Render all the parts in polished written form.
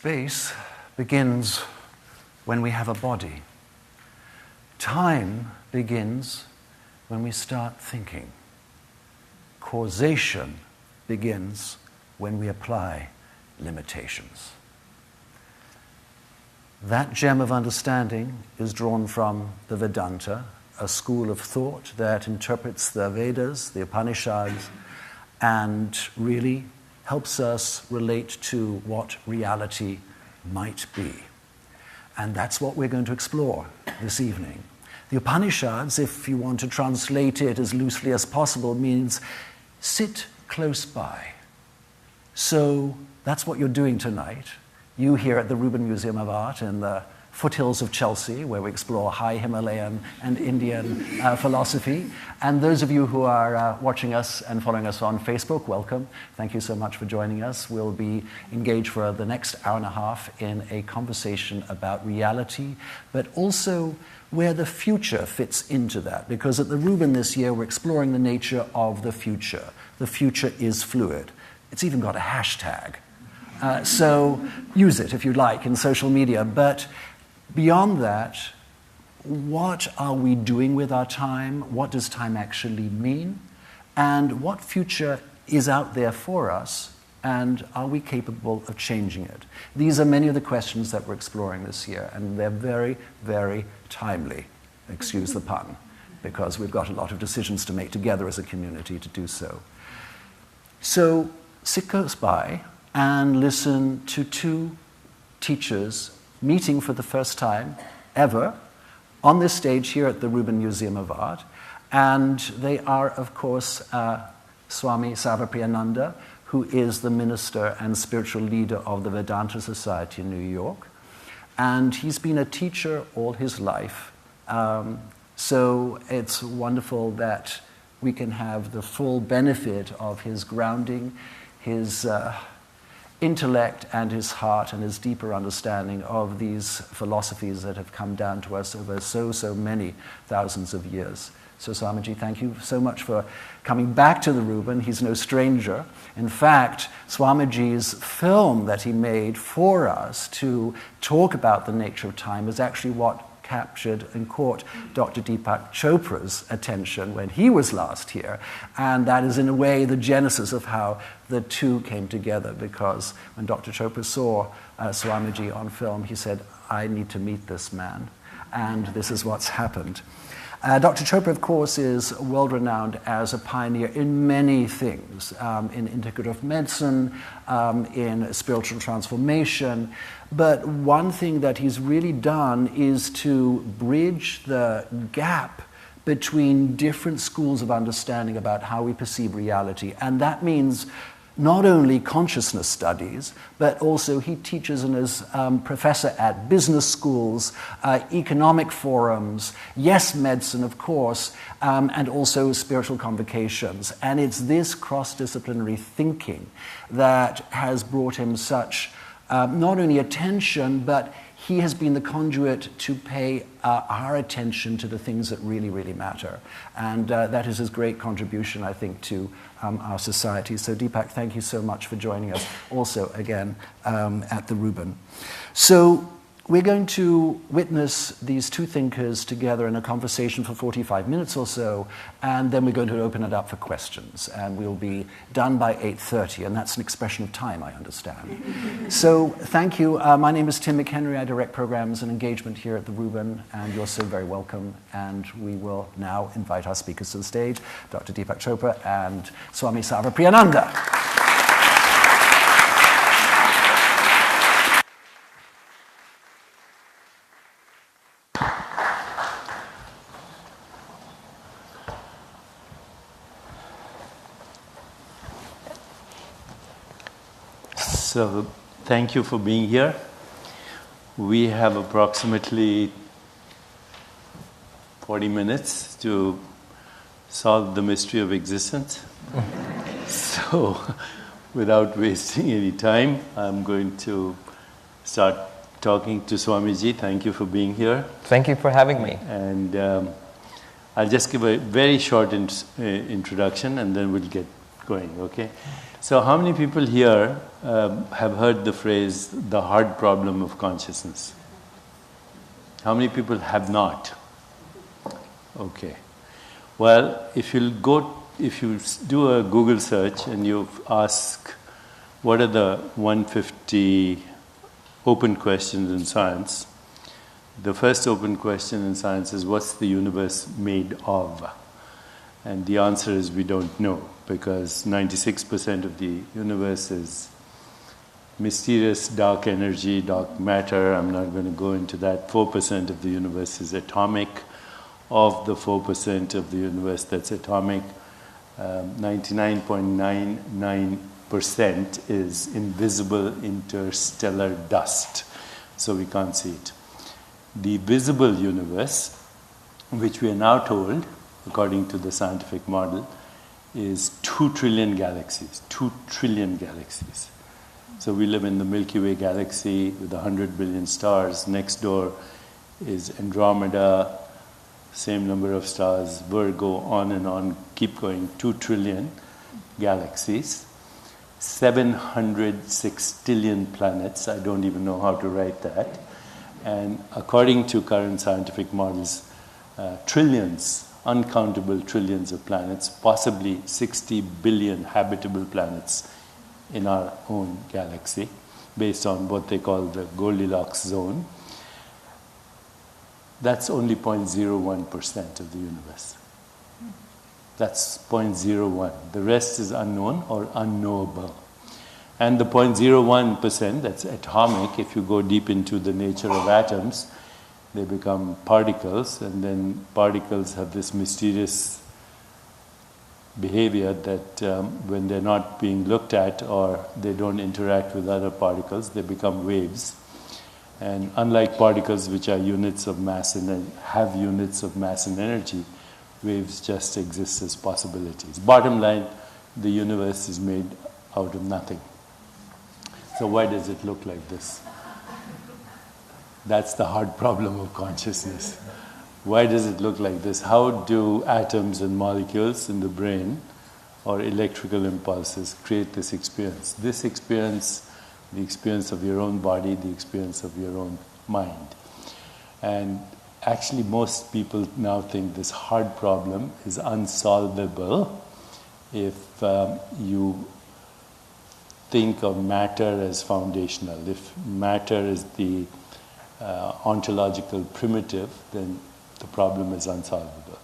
Space begins when we have a body. Time begins when we start thinking. Causation begins when we apply limitations. That gem of understanding is drawn from the Vedanta, a school of thought that interprets the Vedas, the Upanishads, and really helps us relate to what reality might be. And that's what we're going to explore this evening. The Upanishads, if you want to translate it as loosely as possible, means sit close by. So that's what you're doing tonight. You here at the Rubin Museum of Art in the foothills of Chelsea, where we explore high Himalayan and Indian philosophy. And those of you who are watching us and following us on Facebook, welcome. Thank you so much for joining us. We'll be engaged for the next hour and a half in a conversation about reality, but also where the future fits into that. Because at the Rubin this year, we're exploring the nature of the future. The future is fluid. It's even got a hashtag. So use it if you like in social media. But beyond that, what are we doing with our time? What does time actually mean? And what future is out there for us? And are we capable of changing it? These are many of the questions that we're exploring this year, and they're very, very timely. Excuse the pun, because we've got a lot of decisions to make together as a community to do so. So sit close by and listen to two teachers meeting for the first time ever on this stage here at the Rubin Museum of Art. And they are, of course, Swami Sarvapriyananda, who is the minister and spiritual leader of the Vedanta Society in New York. And he's been a teacher all his life. So it's wonderful that we can have the full benefit of his grounding, his intellect and his heart and his deeper understanding of these philosophies that have come down to us over so many thousands of years. So Swamiji, thank you so much for coming back to the Rubin. He's no stranger. In fact, Swamiji's film that he made for us to talk about the nature of time is actually what captured and caught Dr. Deepak Chopra's attention when he was last here. And that is in a way the genesis of how the two came together, because when Dr. Chopra saw Swamiji on film, he said, I need to meet this man. And this is what's happened. Dr. Chopra, of course, is world-renowned as a pioneer in many things, in integrative medicine, in spiritual transformation. But one thing that he's really done is to bridge the gap between different schools of understanding about how we perceive reality. And that means not only consciousness studies, but also he teaches and is professor at business schools, economic forums, yes medicine, of course, and also spiritual convocations. And it's this cross-disciplinary thinking that has brought him such not only attention, but he has been the conduit to pay our attention to the things that really, really matter. And that is his great contribution, I think, to our society. So Deepak, thank you so much for joining us also again at the Rubin. So we're going to witness these two thinkers together in a conversation for 45 minutes or so, and then we're going to open it up for questions. And we'll be done by 8:30, and that's an expression of time, I understand. So thank you. My name is Tim McHenry. I direct programs and engagement here at the Rubin, and you're so very welcome. And we will now invite our speakers to the stage, Dr. Deepak Chopra and Swami Sarvapriyananda. So, thank you for being here. We have approximately 40 minutes to solve the mystery of existence. So, without wasting any time, I'm going to start talking to Swamiji. Thank you for being here. Thank you for having me. And I'll just give a very short introduction, and then we'll get going, okay? So how many people here have heard the phrase, the hard problem of consciousness? How many people have not? Okay. Well, if you do a Google search and you ask what are the 150 open questions in science, the first open question in science is, what's the universe made of? And the answer is, we don't know, because 96% of the universe is mysterious dark energy, dark matter. I'm not going to go into that. 4% of the universe is atomic. Of the 4% of the universe that's atomic, 99.99% is invisible interstellar dust. So we can't see it. The visible universe, which we are now told, according to the scientific model, is 2 trillion galaxies. 2 trillion galaxies. So we live in the Milky Way galaxy with 100 billion stars. Next door is Andromeda, same number of stars, Virgo, on and on, keep going, 2 trillion galaxies, 700 sextillion planets, I don't even know how to write that, and according to current scientific models, trillions, uncountable trillions of planets, possibly 60 billion habitable planets in our own galaxy, based on what they call the Goldilocks zone. That's only 0.01% of the universe. That's 0.01. The rest is unknown or unknowable. And the 0.01%, that's atomic, if you go deep into the nature of atoms, they become particles, and then particles have this mysterious behavior that when they're not being looked at or they don't interact with other particles, they become waves. And unlike particles, which are units of mass and have units of mass and energy, waves just exist as possibilities. Bottom line, the universe is made out of nothing. So why does it look like this? That's the hard problem of consciousness. Why does it look like this? How do atoms and molecules in the brain or electrical impulses create this experience? This experience, the experience of your own body, the experience of your own mind. And actually most people now think this hard problem is unsolvable if you think of matter as foundational. If matter is the ontological primitive, then the problem is unsolvable.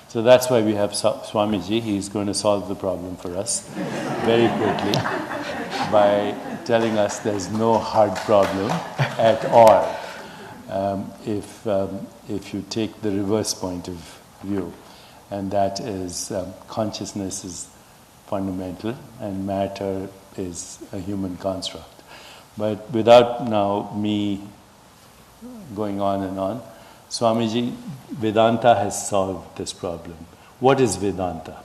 So that's why we have Swamiji. He's going to solve the problem for us very quickly by telling us there's no hard problem at all. If you take the reverse point of view, and that is consciousness is fundamental and matter is a human construct. But without now me going on and on, Swamiji, Vedanta has solved this problem. What is Vedanta?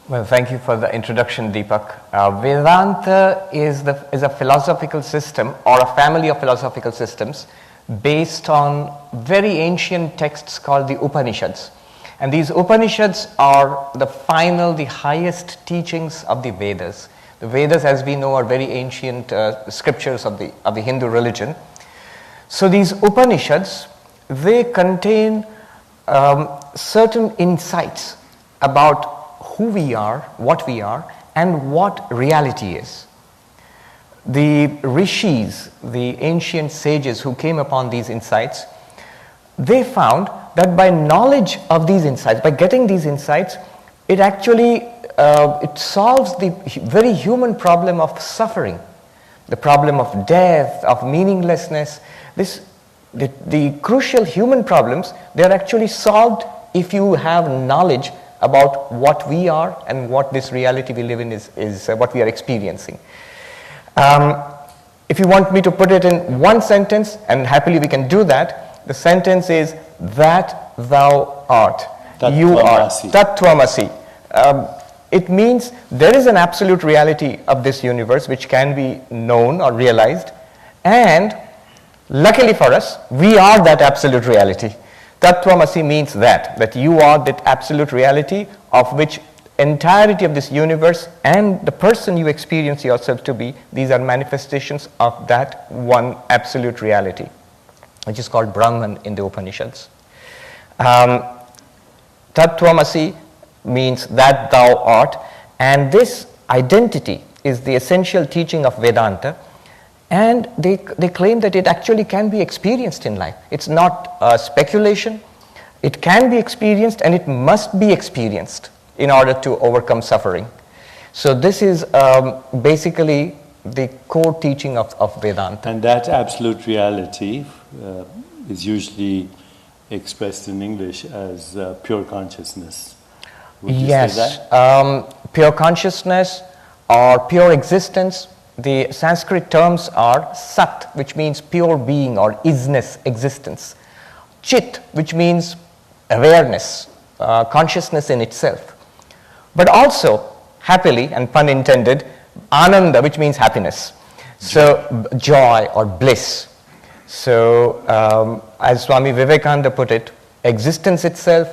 Well, thank you for the introduction, Deepak. Vedanta is a philosophical system or a family of philosophical systems based on very ancient texts called the Upanishads. And these Upanishads are the highest teachings of the Vedas. The Vedas, as we know, are very ancient scriptures of the Hindu religion. So these Upanishads, they contain certain insights about who we are, what we are, and what reality is. The rishis, the ancient sages who came upon these insights, they found that by knowledge of these insights, by getting these insights, it actually it solves the very human problem of suffering, the problem of death, of meaninglessness. The crucial human problems, they are actually solved if you have knowledge about what we are and what this reality we live in is what we are experiencing. If you want me to put it in one sentence, and happily we can do that, the sentence is, that thou art. You are. Tattvamasi. It means there is an absolute reality of this universe which can be known or realized, and luckily for us, we are that absolute reality. Tattvamasi means that you are that absolute reality of which entirety of this universe and the person you experience yourself to be, these are manifestations of that one absolute reality, which is called Brahman in the Upanishads. Tattvamasi means that thou art, and this identity is the essential teaching of Vedanta, and they claim that it actually can be experienced in life. It's not speculation. It can be experienced, and it must be experienced in order to overcome suffering. So this is basically the core teaching of Vedanta. And that absolute reality is usually expressed in English as pure consciousness. Would you say that? Pure consciousness or pure existence. The Sanskrit terms are Sat, which means pure being or isness, existence. Chit, which means awareness, consciousness in itself. But also, happily, and pun intended, Ananda, which means happiness. So, joy or bliss. So, as Swami Vivekananda put it, existence itself,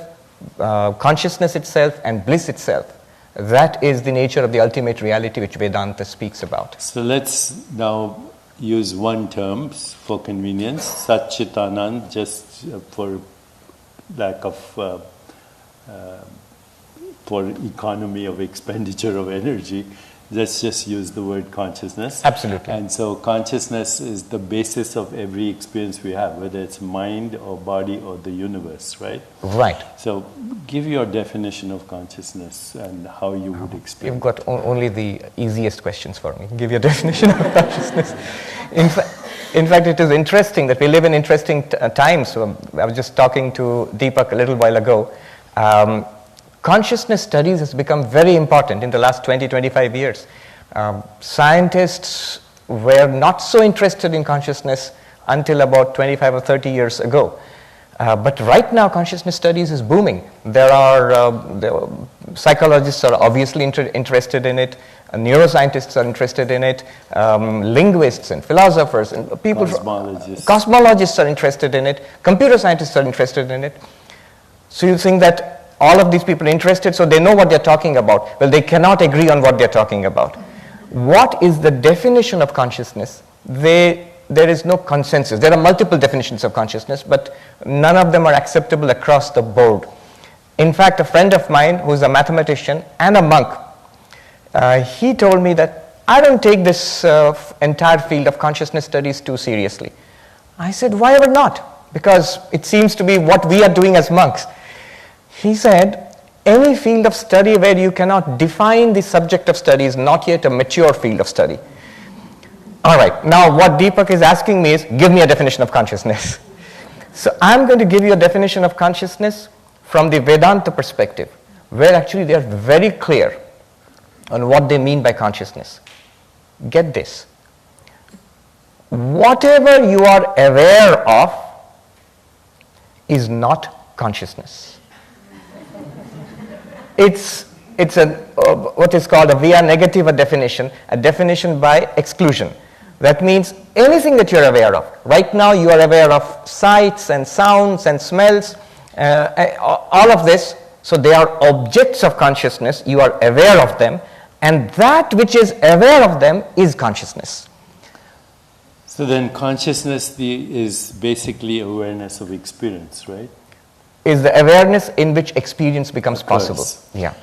consciousness itself, and bliss itself. That is the nature of the ultimate reality which Vedanta speaks about. So let's now use one term for convenience, Sat Chit Anand, just for lack of, for economy of expenditure of energy. Let's just use the word consciousness. Absolutely. And so consciousness is the basis of every experience we have, whether it's mind or body or the universe, right? Right. So give your definition of consciousness and how you would explain. You've got only the easiest questions for me. Give your definition of consciousness. In fact, it is interesting that we live in interesting times. So I was just talking to Deepak a little while ago. Consciousness studies has become very important in the last 20-25 years. Scientists were not so interested in consciousness until about 25 or 30 years ago. But right now, consciousness studies is booming. There are psychologists are obviously interested in it. Neuroscientists are interested in it. Linguists and philosophers and people. Cosmologists are interested in it. Computer scientists are interested in it. So you think that all of these people are interested, so they know what they're talking about. Well, they cannot agree on what they're talking about. What is the definition of consciousness? There is no consensus. There are multiple definitions of consciousness, but none of them are acceptable across the board. In fact, a friend of mine who is a mathematician and a monk, he told me that I don't take this entire field of consciousness studies too seriously. I said, why ever not? Because it seems to be what we are doing as monks. He said, any field of study where you cannot define the subject of study is not yet a mature field of study. All right, now what Deepak is asking me is, give me a definition of consciousness. So I'm going to give you a definition of consciousness from the Vedanta perspective, where actually they are very clear on what they mean by consciousness. Get this. Whatever you are aware of is not consciousness. It's what is called a via negativa definition, a definition by exclusion. That means anything that you're aware of. Right now you are aware of sights and sounds and smells, all of this. So they are objects of consciousness, you are aware of them, and that which is aware of them is consciousness. So then consciousness is basically awareness of experience, right? Is the awareness in which experience becomes possible. Yeah.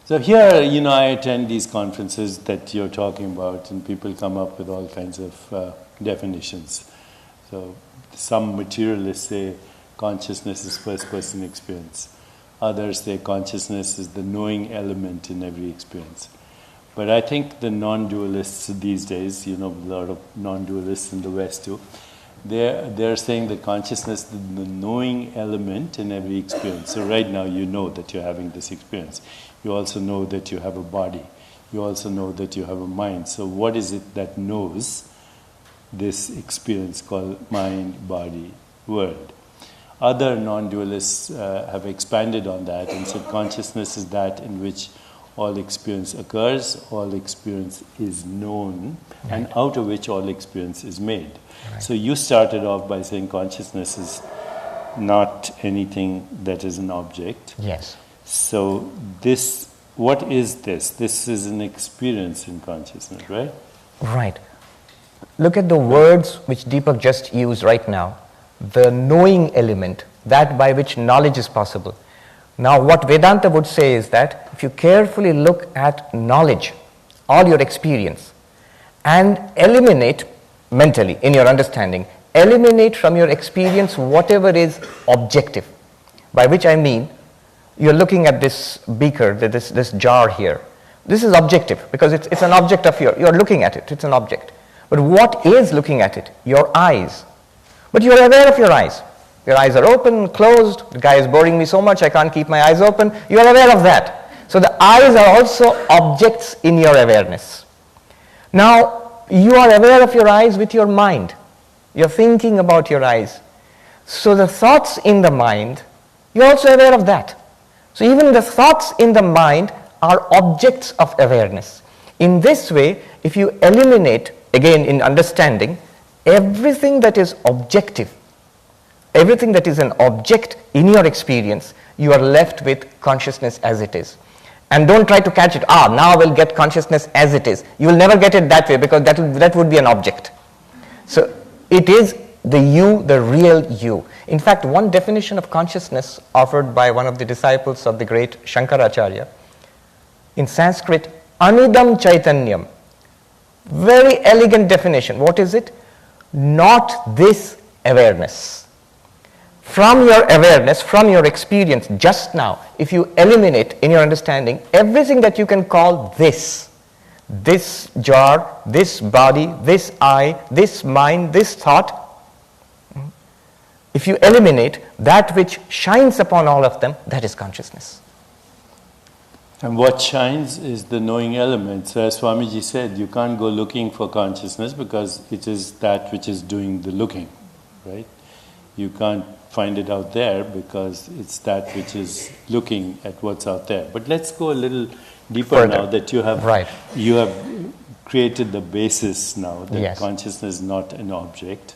So here, I attend these conferences that you're talking about, and people come up with all kinds of definitions. So some materialists say consciousness is first-person experience. Others say consciousness is the knowing element in every experience. But I think the non-dualists these days, a lot of non-dualists in the West too, they're saying that consciousness is the knowing element in every experience. So right now you know that you're having this experience. You also know that you have a body. You also know that you have a mind. So what is it that knows this experience called mind, body, world? Other non-dualists have expanded on that and said consciousness is that in which all experience occurs, all experience is known, and out of which all experience is made. Right. So you started off by saying consciousness is not anything that is an object. Yes. So this what is this? This is an experience in consciousness, right? Right. Look at the words which Deepak just used right now. The knowing element, that by which knowledge is possible. Now what Vedanta would say is that if you carefully look at knowledge, all your experience, and eliminate mentally in your understanding, eliminate from your experience whatever is objective. By which I mean, you're looking at this beaker, this jar here. This is objective because it's an object of you're looking at it, it's an object. But what is looking at it? Your eyes. But you're aware of your eyes. Your eyes are open, closed, the guy is boring me so much I can't keep my eyes open. You are aware of that. So the eyes are also objects in your awareness. Now, you are aware of your eyes with your mind. You're thinking about your eyes. So the thoughts in the mind, you're also aware of that. So even the thoughts in the mind are objects of awareness. In this way, if you eliminate, again in understanding, everything that is objective, everything that is an object in your experience, you are left with consciousness as it is. And don't try to catch it. Now I will get consciousness as it is. You will never get it that way because that would be an object. So it is the you, the real you. In fact, one definition of consciousness offered by one of the disciples of the great Shankaracharya, in Sanskrit, Anidam Chaitanyam. Very elegant definition. What is it? Not this awareness. From your awareness, from your experience just now, if you eliminate in your understanding everything that you can call this jar, this body, this eye, this mind, this thought, if you eliminate that which shines upon all of them, that is consciousness. And what shines is the knowing element. So as Swamiji said, you can't go looking for consciousness because it is that which is doing the looking, right? You can't find it out there because it's that which is looking at what's out there. But let's go a little deeper further. Now that you have created the basis now that Yes. consciousness is not an object.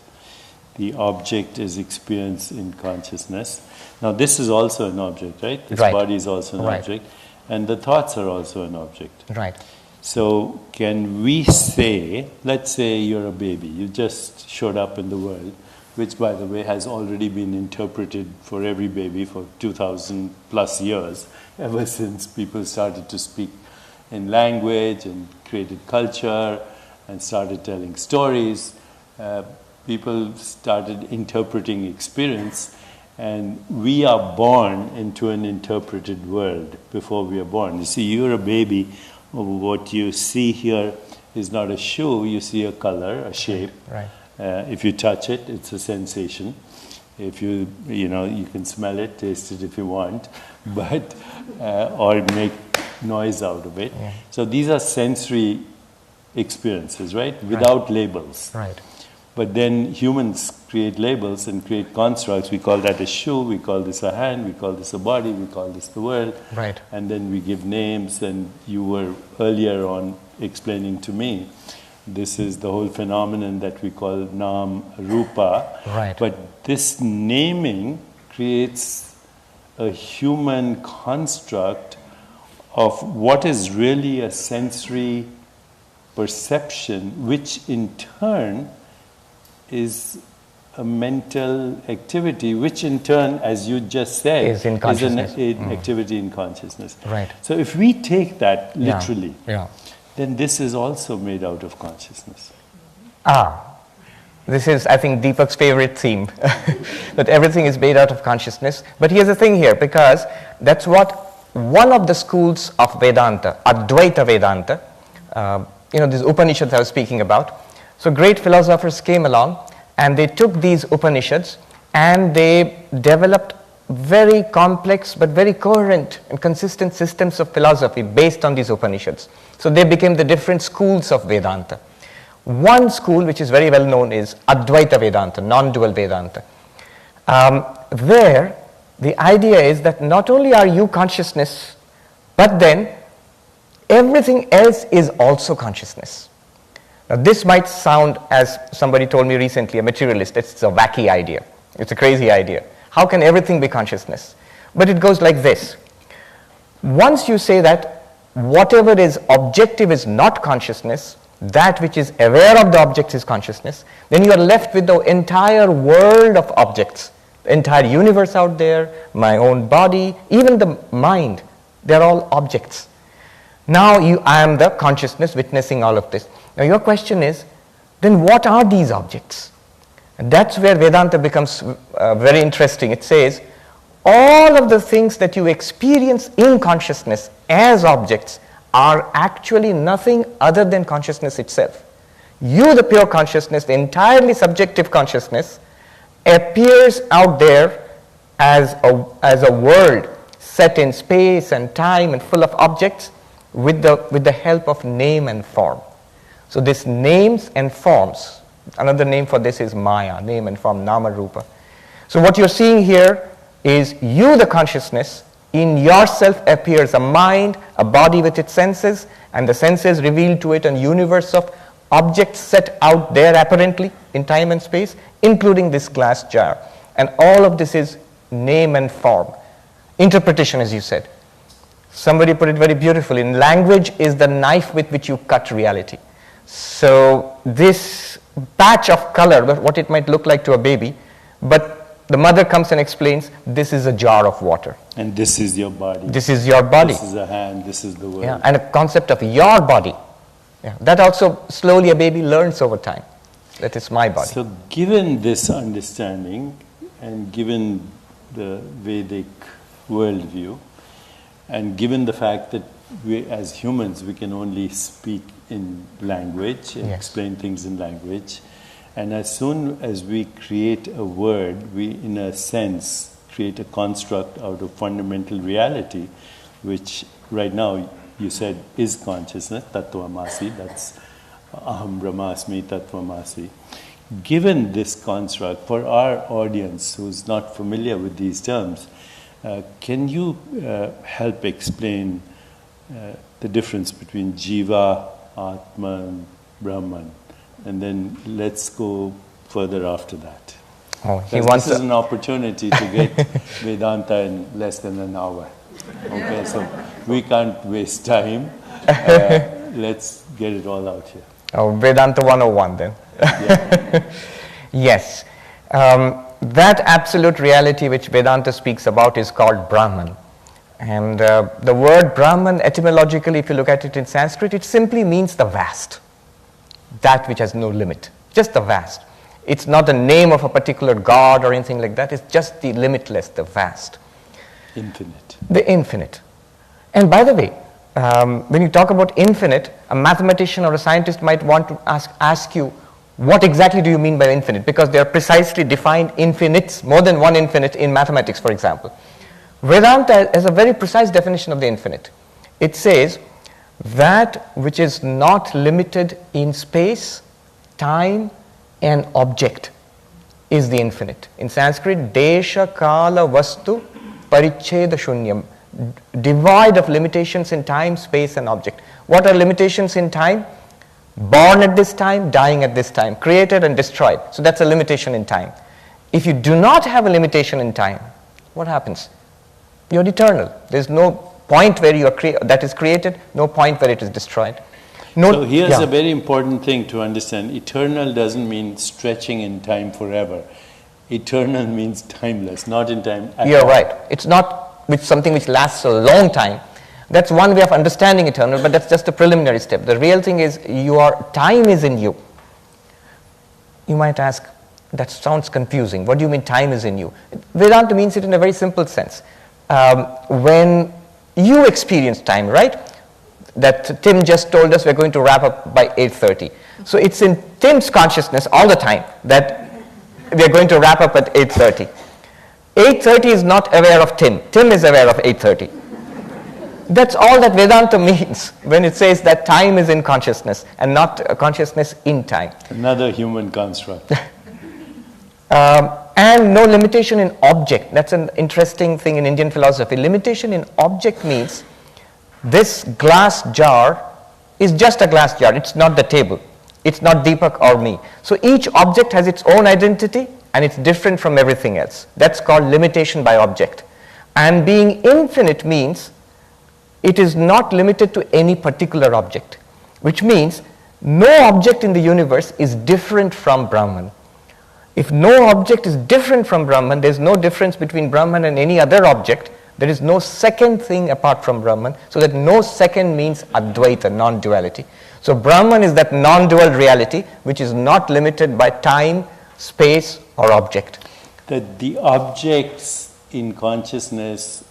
The object is experience in consciousness. Now this is also an object, right? This Right. body is also an Right. object. And the thoughts are also an object. Right. So can we say, let's say you're a baby, you just showed up in the world, which by the way has already been interpreted for every baby for 2,000 plus years, ever since people started to speak in language and created culture and started telling stories. People started interpreting experience, and we are born into an interpreted world before we are born. You see, you're a baby, what you see here is not a shoe, you see a color, a shape. Right. If you touch it, it's a sensation. If you can smell it, taste it if you want, but or make noise out of it. Yeah. So these are sensory experiences, right? Without labels. Right. But then humans create labels and create constructs. We call that a shoe, we call this a hand, we call this a body, we call this the world. Right. And then we give names, and you were earlier on explaining to me, this is the whole phenomenon that we call Nam Rupa. Right. But this naming creates a human construct of what is really a sensory perception, which in turn is a mental activity, which in turn, as you just said, Is in consciousness. an activity in consciousness. Right. So if we take that Yeah. literally, Yeah. then this is also made out of consciousness. This is, I think, Deepak's favorite theme, that everything is made out of consciousness. But here's the thing here, because that's what one of the schools of Vedanta, Advaita Vedanta, these Upanishads I was speaking about. So great philosophers came along and they took these Upanishads and they developed very complex but very coherent and consistent systems of philosophy based on these Upanishads. So they became the different schools of Vedanta. One school which is very well known is Advaita Vedanta, non-dual Vedanta. There, the idea is that not only are you consciousness, but then everything else is also consciousness. Now this might sound, as somebody told me recently, a materialist. It's a wacky idea. It's a crazy idea. How can everything be consciousness? But it goes like this. Once you say that whatever is objective is not consciousness, that which is aware of the objects is consciousness, then you are left with the entire world of objects, the entire universe out there, my own body, even the mind, they're all objects. Now I am the consciousness witnessing all of this. Now your question is, then what are these objects? And that's where Vedanta becomes very interesting. It says, all of the things that you experience in consciousness as objects are actually nothing other than consciousness itself. You, the pure consciousness, the entirely subjective consciousness, appears out there as a world set in space and time and full of objects with the help of name and form. So this names and forms, another name for this is Maya, name and form, Nama Rupa. So what you're seeing here is you, the consciousness, in yourself appears a mind, a body with its senses, and the senses reveal to it a universe of objects set out there apparently in time and space, including this glass jar. And all of this is name and form. Interpretation, as you said. Somebody put it very beautifully. Language is the knife with which you cut reality. So this patch of color, what it might look like to a baby, but the mother comes and explains, this is a jar of water. And this is your body. This is your body. This is a hand, this is the world. Yeah, and a concept of your body. Yeah, that also slowly a baby learns over time. That is my body. So given this understanding and given the Vedic worldview and given the fact that we as humans we can only speak in language and explain things in language, and as soon as we create a word, we in a sense create a construct out of fundamental reality, which right now you said is consciousness, Tattvamasi, that's Aham Brahmasmi Tattvamasi. Given this construct, for our audience who's not familiar with these terms, can you help explain the difference between Jiva, Atma, and Brahman? And then let's go further after that. This is an opportunity to get Vedanta in less than an hour. Okay, so we can't waste time. Let's get it all out here. Oh, Vedanta 101 then. Yeah. Yes. That absolute reality which Vedanta speaks about is called Brahman. And the word Brahman, etymologically, if you look at it in Sanskrit, it simply means the vast. That which has no limit. Just the vast. It's not the name of a particular god or anything like that. It's just the limitless, the vast. Infinite. The infinite. And by the way, when you talk about infinite, a mathematician or a scientist might want to ask you, what exactly do you mean by infinite? Because there are precisely defined infinites, more than one infinite in mathematics, for example. Vedanta has a very precise definition of the infinite. It says that which is not limited in space, time, and object is the infinite. In Sanskrit, desha, kala, vastu, paricheda shunyam, devoid of limitations in time, space, and object. What are limitations in time? Born at this time, dying at this time, created and destroyed. So that's a limitation in time. If you do not have a limitation in time, what happens? You're eternal. There's no point where you are that is created, no point where it is destroyed. So here's a very important thing to understand. Eternal doesn't mean stretching in time forever. Eternal means timeless, not in time at all. You're right. It's not with something which lasts a long time. That's one way of understanding eternal, but that's just a preliminary step. The real thing is your time is in you. You might ask, that sounds confusing. What do you mean time is in you? Vedanta means it in a very simple sense. When you experience time, right? That Tim just told us we're going to wrap up by 8:30. So it's in Tim's consciousness all the time that we're going to wrap up at 8:30. 8:30 is not aware of Tim. Tim is aware of 8:30. That's all that Vedanta means when it says that time is in consciousness and not consciousness in time. Another human construct. And no limitation in object. That's an interesting thing in Indian philosophy. Limitation in object means this glass jar is just a glass jar. It's not the table. It's not Deepak or me. So each object has its own identity and it's different from everything else. That's called limitation by object. And being infinite means it is not limited to any particular object, which means no object in the universe is different from Brahman. If no object is different from Brahman, there is no difference between Brahman and any other object. There is no second thing apart from Brahman, so that no second means Advaita, non-duality. So Brahman is that non-dual reality which is not limited by time, space or object. That the objects in consciousness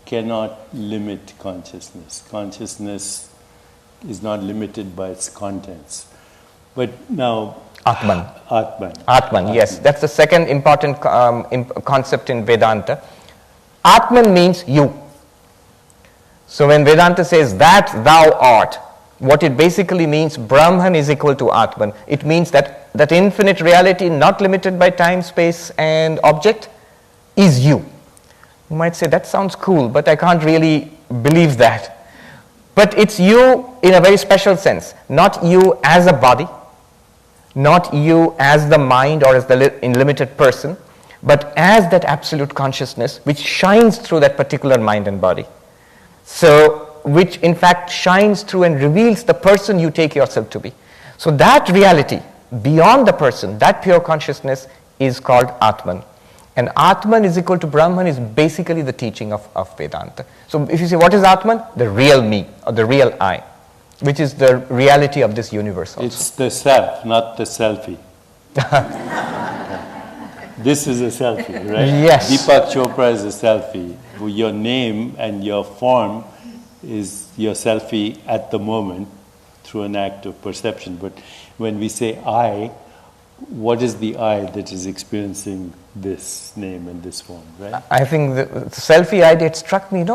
cannot limit consciousness. Consciousness is not limited by its contents. But now... Atman. Atman, yes. That's the second important concept in Vedanta. Atman means you. So when Vedanta says that thou art, what it basically means, Brahman is equal to Atman. It means that that infinite reality, not limited by time, space and object, is you. You might say, that sounds cool, but I can't really believe that. But it's you in a very special sense. Not you as a body, not you as the mind or as the limited person, but as that absolute consciousness which shines through that particular mind and body. So, which in fact shines through and reveals the person you take yourself to be. So that reality, beyond the person, that pure consciousness is called Atman. And Atman is equal to Brahman is basically the teaching of Vedanta. So if you say, what is Atman? The real me, or the real I, which is the reality of this universe also. It's the self, not the selfie. This is a selfie, right? Yes. Deepak Chopra is a selfie. Your name and your form is your selfie at the moment through an act of perception. But when we say I, what is the I that is experiencing this name and this form, right? I think the selfie idea, it struck me,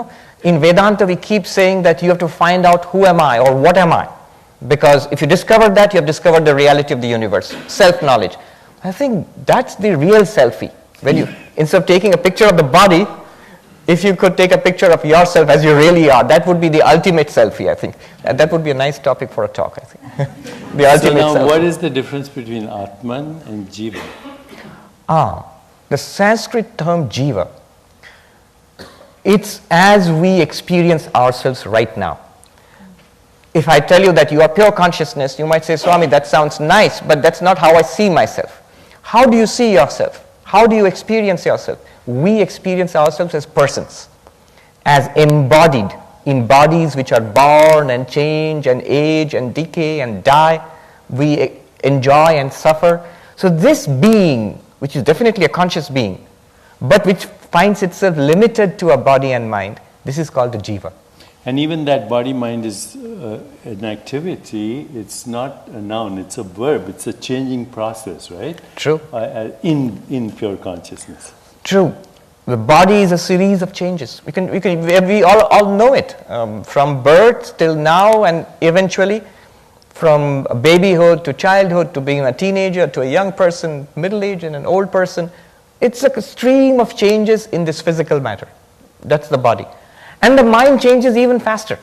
in Vedanta we keep saying that you have to find out who am I or what am I. Because if you discover that, you have discovered the reality of the universe, self-knowledge. I think that's the real selfie. When you, instead of taking a picture of the body, if you could take a picture of yourself as you really are, that would be the ultimate selfie, I think. That would be a nice topic for a talk, I think. The ultimate so now, selfie. what is the difference between Atman and Jiva? The Sanskrit term Jiva, it's as we experience ourselves right now. If I tell you that you are pure consciousness, you might say, Swami, that sounds nice, but that's not how I see myself. How do you see yourself? How do you experience yourself? We experience ourselves as persons, as embodied in bodies which are born and change and age and decay and die. We enjoy and suffer. So this being, which is definitely a conscious being, but which finds itself limited to a body and mind, this is called the Jiva. And even that body-mind is an activity, it's not a noun, it's a verb, it's a changing process, right? True. In pure consciousness. True. The body is a series of changes. We all know it, from birth till now and eventually from babyhood to childhood to being a teenager to a young person, middle age and an old person. It's a stream of changes in this physical matter. That's the body. And the mind changes even faster.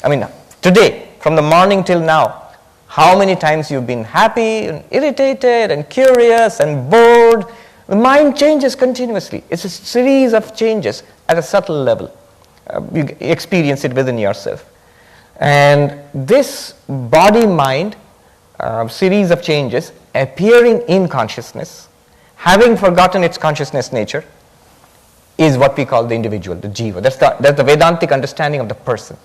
I mean, today, from the morning till now, how many times you've been happy and irritated and curious and bored. The mind changes continuously. It's a series of changes at a subtle level. You experience it within yourself. And this body-mind series of changes appearing in consciousness, having forgotten its consciousness nature, is what we call the individual, the Jiva. That's the Vedantic understanding of the person.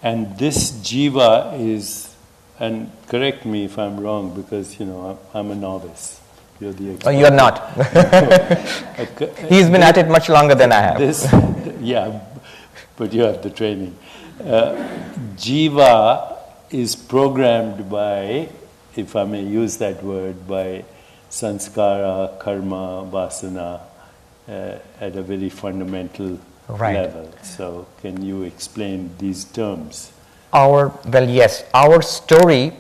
And this Jiva is, and correct me if I'm wrong, because I'm a novice. You're the expert. Oh, you're not. He's been at it much longer than I have. Yeah, but you have the training. Jiva is programmed by, if I may use that word, by sanskara, karma, vasana, at a very fundamental level. So can you explain these terms? Yes, our story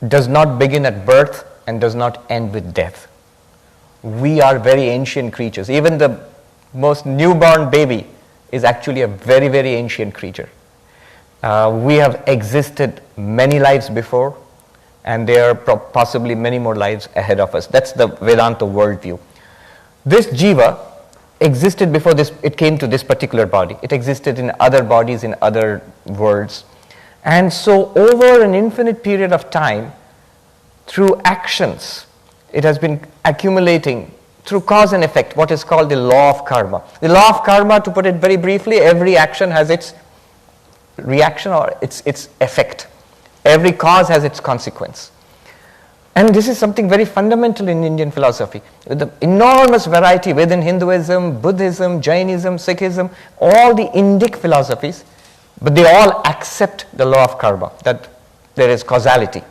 does not begin at birth and does not end with death. We are very ancient creatures. Even the most newborn baby is actually a very, very ancient creature. We have existed many lives before, and there are possibly many more lives ahead of us. That's the Vedanta worldview. This Jiva existed before this, it came to this particular body. It existed in other bodies, in other worlds. And so over an infinite period of time, through actions, it has been accumulating through cause and effect, what is called the law of karma. The law of karma, to put it very briefly, every action has its reaction or its effect. Every cause has its consequence. And this is something very fundamental in Indian philosophy. With the enormous variety within Hinduism, Buddhism, Jainism, Sikhism, all the Indic philosophies, but they all accept the law of karma, that there is causality.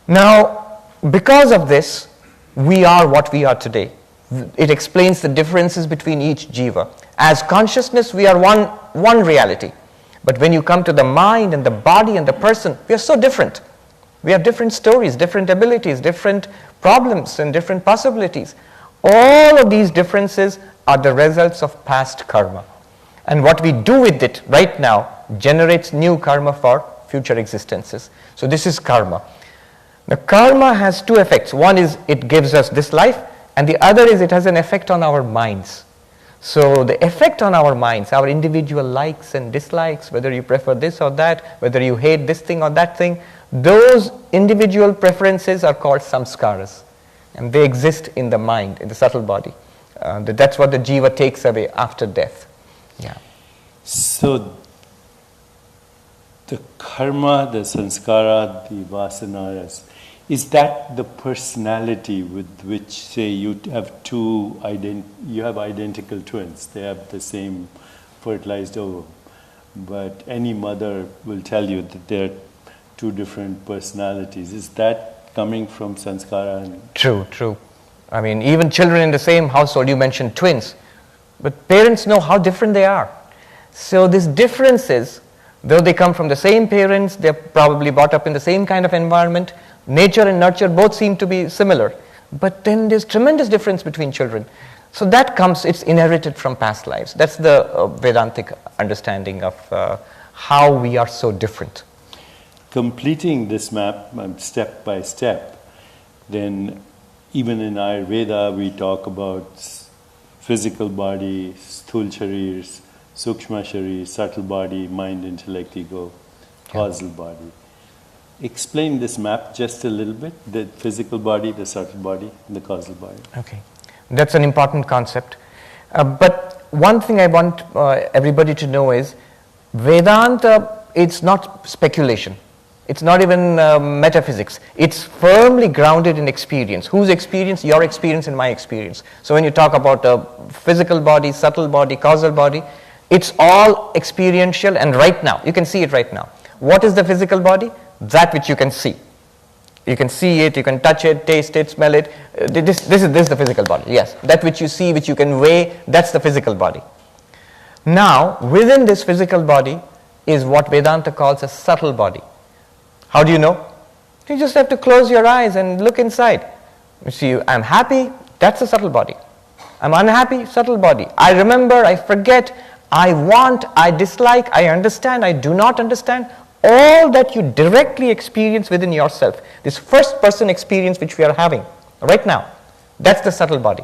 Now, because of this, we are what we are today. It explains the differences between each jiva. As consciousness, we are one reality. But when you come to the mind and the body and the person, we are so different. We have different stories, different abilities, different problems and different possibilities. All of these differences are the results of past karma. And what we do with it right now generates new karma for future existences. So this is karma. Now karma has two effects. One is it gives us this life, and the other is it has an effect on our minds. So the effect on our minds, our individual likes and dislikes, whether you prefer this or that, whether you hate this thing or that thing, those individual preferences are called samskaras. And they exist in the mind, in the subtle body. That's what the jiva takes away after death. Yeah. So the karma, the sanskara, the vasanas, is that the personality with which, say, you have you have identical twins, they have the same fertilized ovum, but any mother will tell you that they're two different personalities. Is that coming from sanskara? True. I mean, even children in the same household, you mentioned twins, but parents know how different they are. So these differences, though they come from the same parents, they're probably brought up in the same kind of environment, nature and nurture both seem to be similar, but then there's tremendous difference between children. So that comes, it's inherited from past lives. That's the Vedantic understanding of how we are so different. Completing this map step by step, then even in Ayurveda we talk about physical body, sthul sharir, sukshma sharir, subtle body, mind, intellect, ego, causal body. Explain this map just a little bit, the physical body, the subtle body, and the causal body. Okay, that's an important concept. But one thing I want everybody to know is Vedanta, it's not speculation. It's not even metaphysics. It's firmly grounded in experience. Whose experience? Your experience and my experience. So when you talk about a physical body, subtle body, causal body, it's all experiential and right now. You can see it right now. What is the physical body? That which you can see. You can see it, you can touch it, taste it, smell it. This is the physical body, yes. That which you see, which you can weigh, that's the physical body. Now, within this physical body is what Vedanta calls a subtle body. How do you know? You just have to close your eyes and look inside. You see, I'm happy, that's a subtle body. I'm unhappy, subtle body. I remember, I forget, I want, I dislike, I understand, I do not understand. All that you directly experience within yourself, this first person experience which we are having right now, that's the subtle body.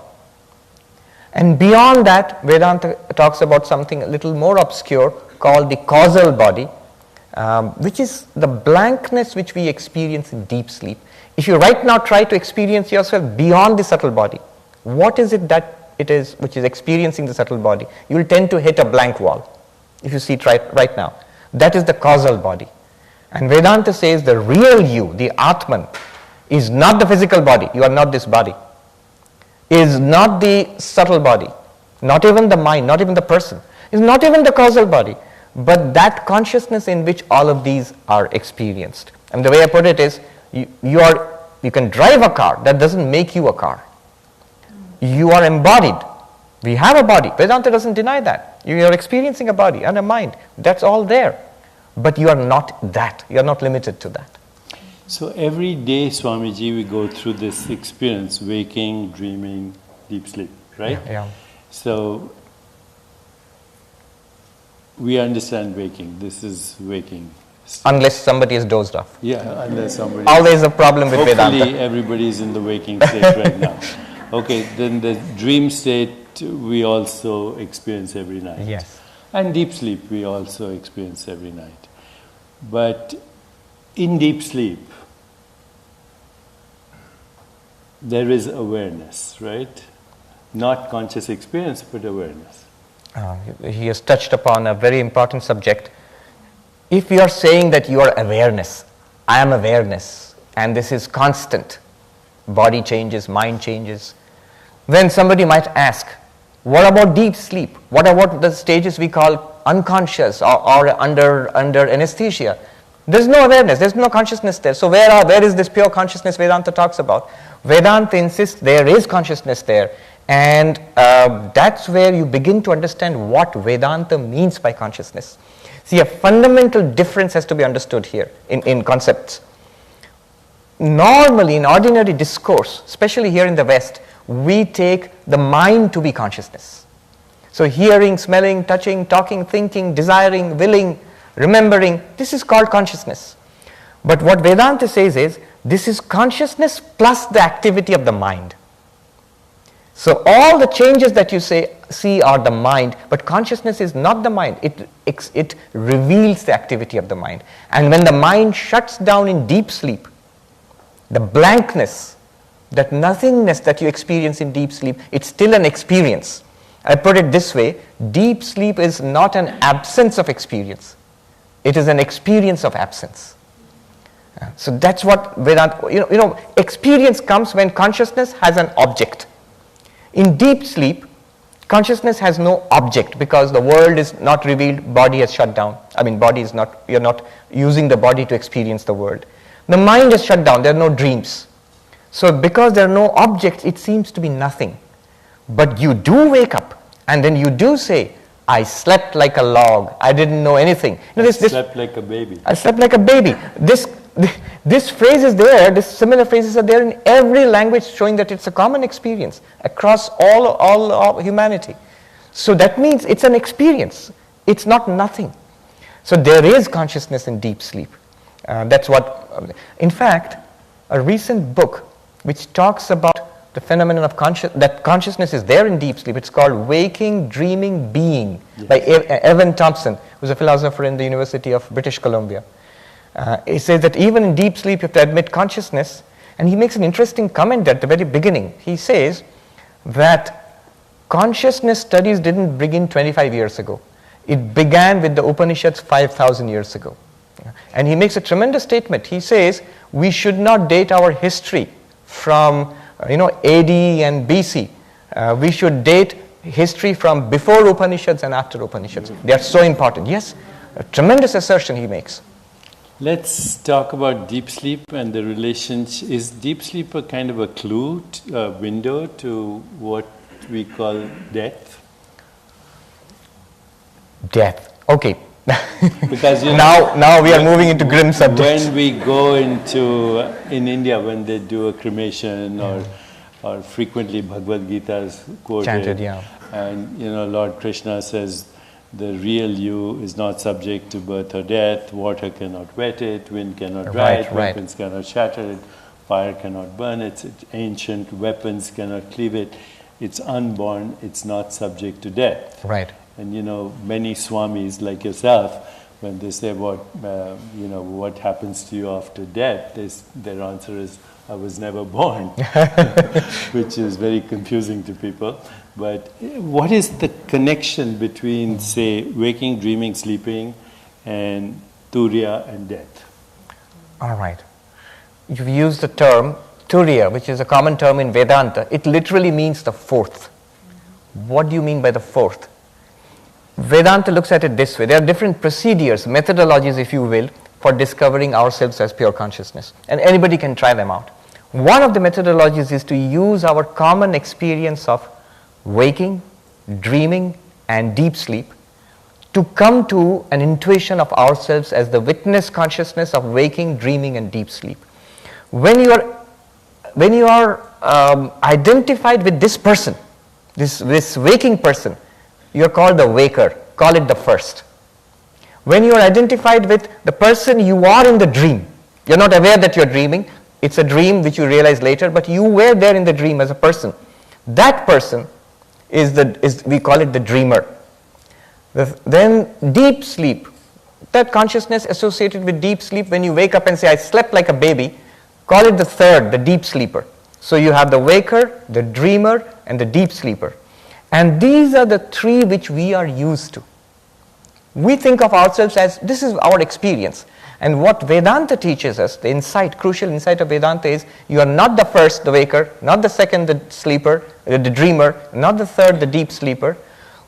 And beyond that, Vedanta talks about something a little more obscure called the causal body, which is the blankness which we experience in deep sleep. If you right now try to experience yourself beyond the subtle body, what is it that it is which is experiencing the subtle body? You will tend to hit a blank wall if you see it right now. That is the causal body. And Vedanta says the real you, the Atman, is not the physical body. You are not this body. Is not the subtle body. Not even the mind, not even the person. Is not even the causal body. But that consciousness in which all of these are experienced. And the way I put it is, you can drive a car. That doesn't make you a car. You are embodied. We have a body. Vedanta doesn't deny that. You are experiencing a body and a mind. That's all there. But you are not that. You are not limited to that. So every day, Swamiji, we go through this experience, waking, dreaming, deep sleep, right? Yeah. So we understand waking. This is waking. Unless somebody is dozed off. Yeah, unless somebody... Always a problem with Hopefully Vedanta. everybody is in the waking state right now. Okay, then the dream state, we also experience every night. Yes. And deep sleep we also experience every night. But in deep sleep, there is awareness, right? Not conscious experience, but awareness. He has touched upon a very important subject. If you are saying that you are awareness, I am awareness, and this is constant, body changes, mind changes, then somebody might ask, what about deep sleep? What about the stages we call unconscious or under anesthesia? There's no awareness, there's no consciousness there. So where is this pure consciousness Vedanta talks about? Vedanta insists there is consciousness there. And that's where you begin to understand what Vedanta means by consciousness. See, a fundamental difference has to be understood here in concepts. Normally, in ordinary discourse, especially here in the West, we take the mind to be consciousness. So hearing, smelling, touching, talking, thinking, desiring, willing, remembering, this is called consciousness. But what Vedanta says is, this is consciousness plus the activity of the mind. So all the changes that you see are the mind, but consciousness is not the mind. It reveals the activity of the mind. And when the mind shuts down in deep sleep, the blankness, that nothingness that you experience in deep sleep, it's still an experience. I put it this way, deep sleep is not an absence of experience. It is an experience of absence. So that's what Vedanta, experience comes when consciousness has an object. In deep sleep, consciousness has no object because the world is not revealed, body has shut down. You're not using the body to experience the world. The mind is shut down, there are no dreams. So because there are no objects, it seems to be nothing. But you do wake up and then you do say, I slept like a log, I didn't know anything. Slept like a baby. I slept like a baby. This phrase is there, this similar phrases are there in every language, showing that it's a common experience across all humanity. So that means it's an experience. It's not nothing. So there is consciousness in deep sleep. That's what, in fact, a recent book which talks about the phenomenon of that consciousness is there in deep sleep. It's called Waking, Dreaming, Being, yes, by Evan Thompson, who's a philosopher in the University of British Columbia. He says that even in deep sleep you have to admit consciousness, and he makes an interesting comment at the very beginning. He says that consciousness studies didn't begin 25 years ago. It began with the Upanishads 5,000 years ago. And he makes a tremendous statement. He says we should not date our history from AD and BC. We should date history from before Upanishads and after Upanishads. They are so important. Yes, a tremendous assertion he makes. Let's talk about deep sleep and the relationship. Is deep sleep a kind of a clue, a window to what we call death? Death. Okay. Because now we are moving into grim subjects. When we go in India, when they do a cremation or frequently Bhagavad Gita is quoted, chanted, yeah. And Lord Krishna says, the real you is not subject to birth or death, water cannot wet it, wind cannot dry it, weapons cannot shatter it, fire cannot burn it, it's ancient weapons cannot cleave it, it's unborn, it's not subject to death. Right. And many swamis like yourself, when they say what happens to you after death, their answer is, I was never born, which is very confusing to people. But what is the connection between, say, waking, dreaming, sleeping, and Turiya and death? All right. You've used the term Turiya, which is a common term in Vedanta. It literally means the fourth. What do you mean by the fourth? Vedanta looks at it this way. There are different procedures, methodologies, if you will, for discovering ourselves as pure consciousness. And anybody can try them out. One of the methodologies is to use our common experience of waking, dreaming, and deep sleep to come to an intuition of ourselves as the witness consciousness of waking, dreaming, and deep sleep. When you are identified with this person, this waking person, you are called the waker. Call it the first. When you are identified with the person you are in the dream, you are not aware that you are dreaming. It's a dream which you realize later, but you were there in the dream as a person. That person we call it the dreamer. Then deep sleep, that consciousness associated with deep sleep, when you wake up and say, I slept like a baby, call it the third, the deep sleeper. So you have the waker, the dreamer, and the deep sleeper. And these are the three which we are used to. We think of ourselves as, this is our experience. And what Vedanta teaches us, the insight, crucial insight of Vedanta is, you are not the first, the waker, not the second, the sleeper, the dreamer, not the third, the deep sleeper,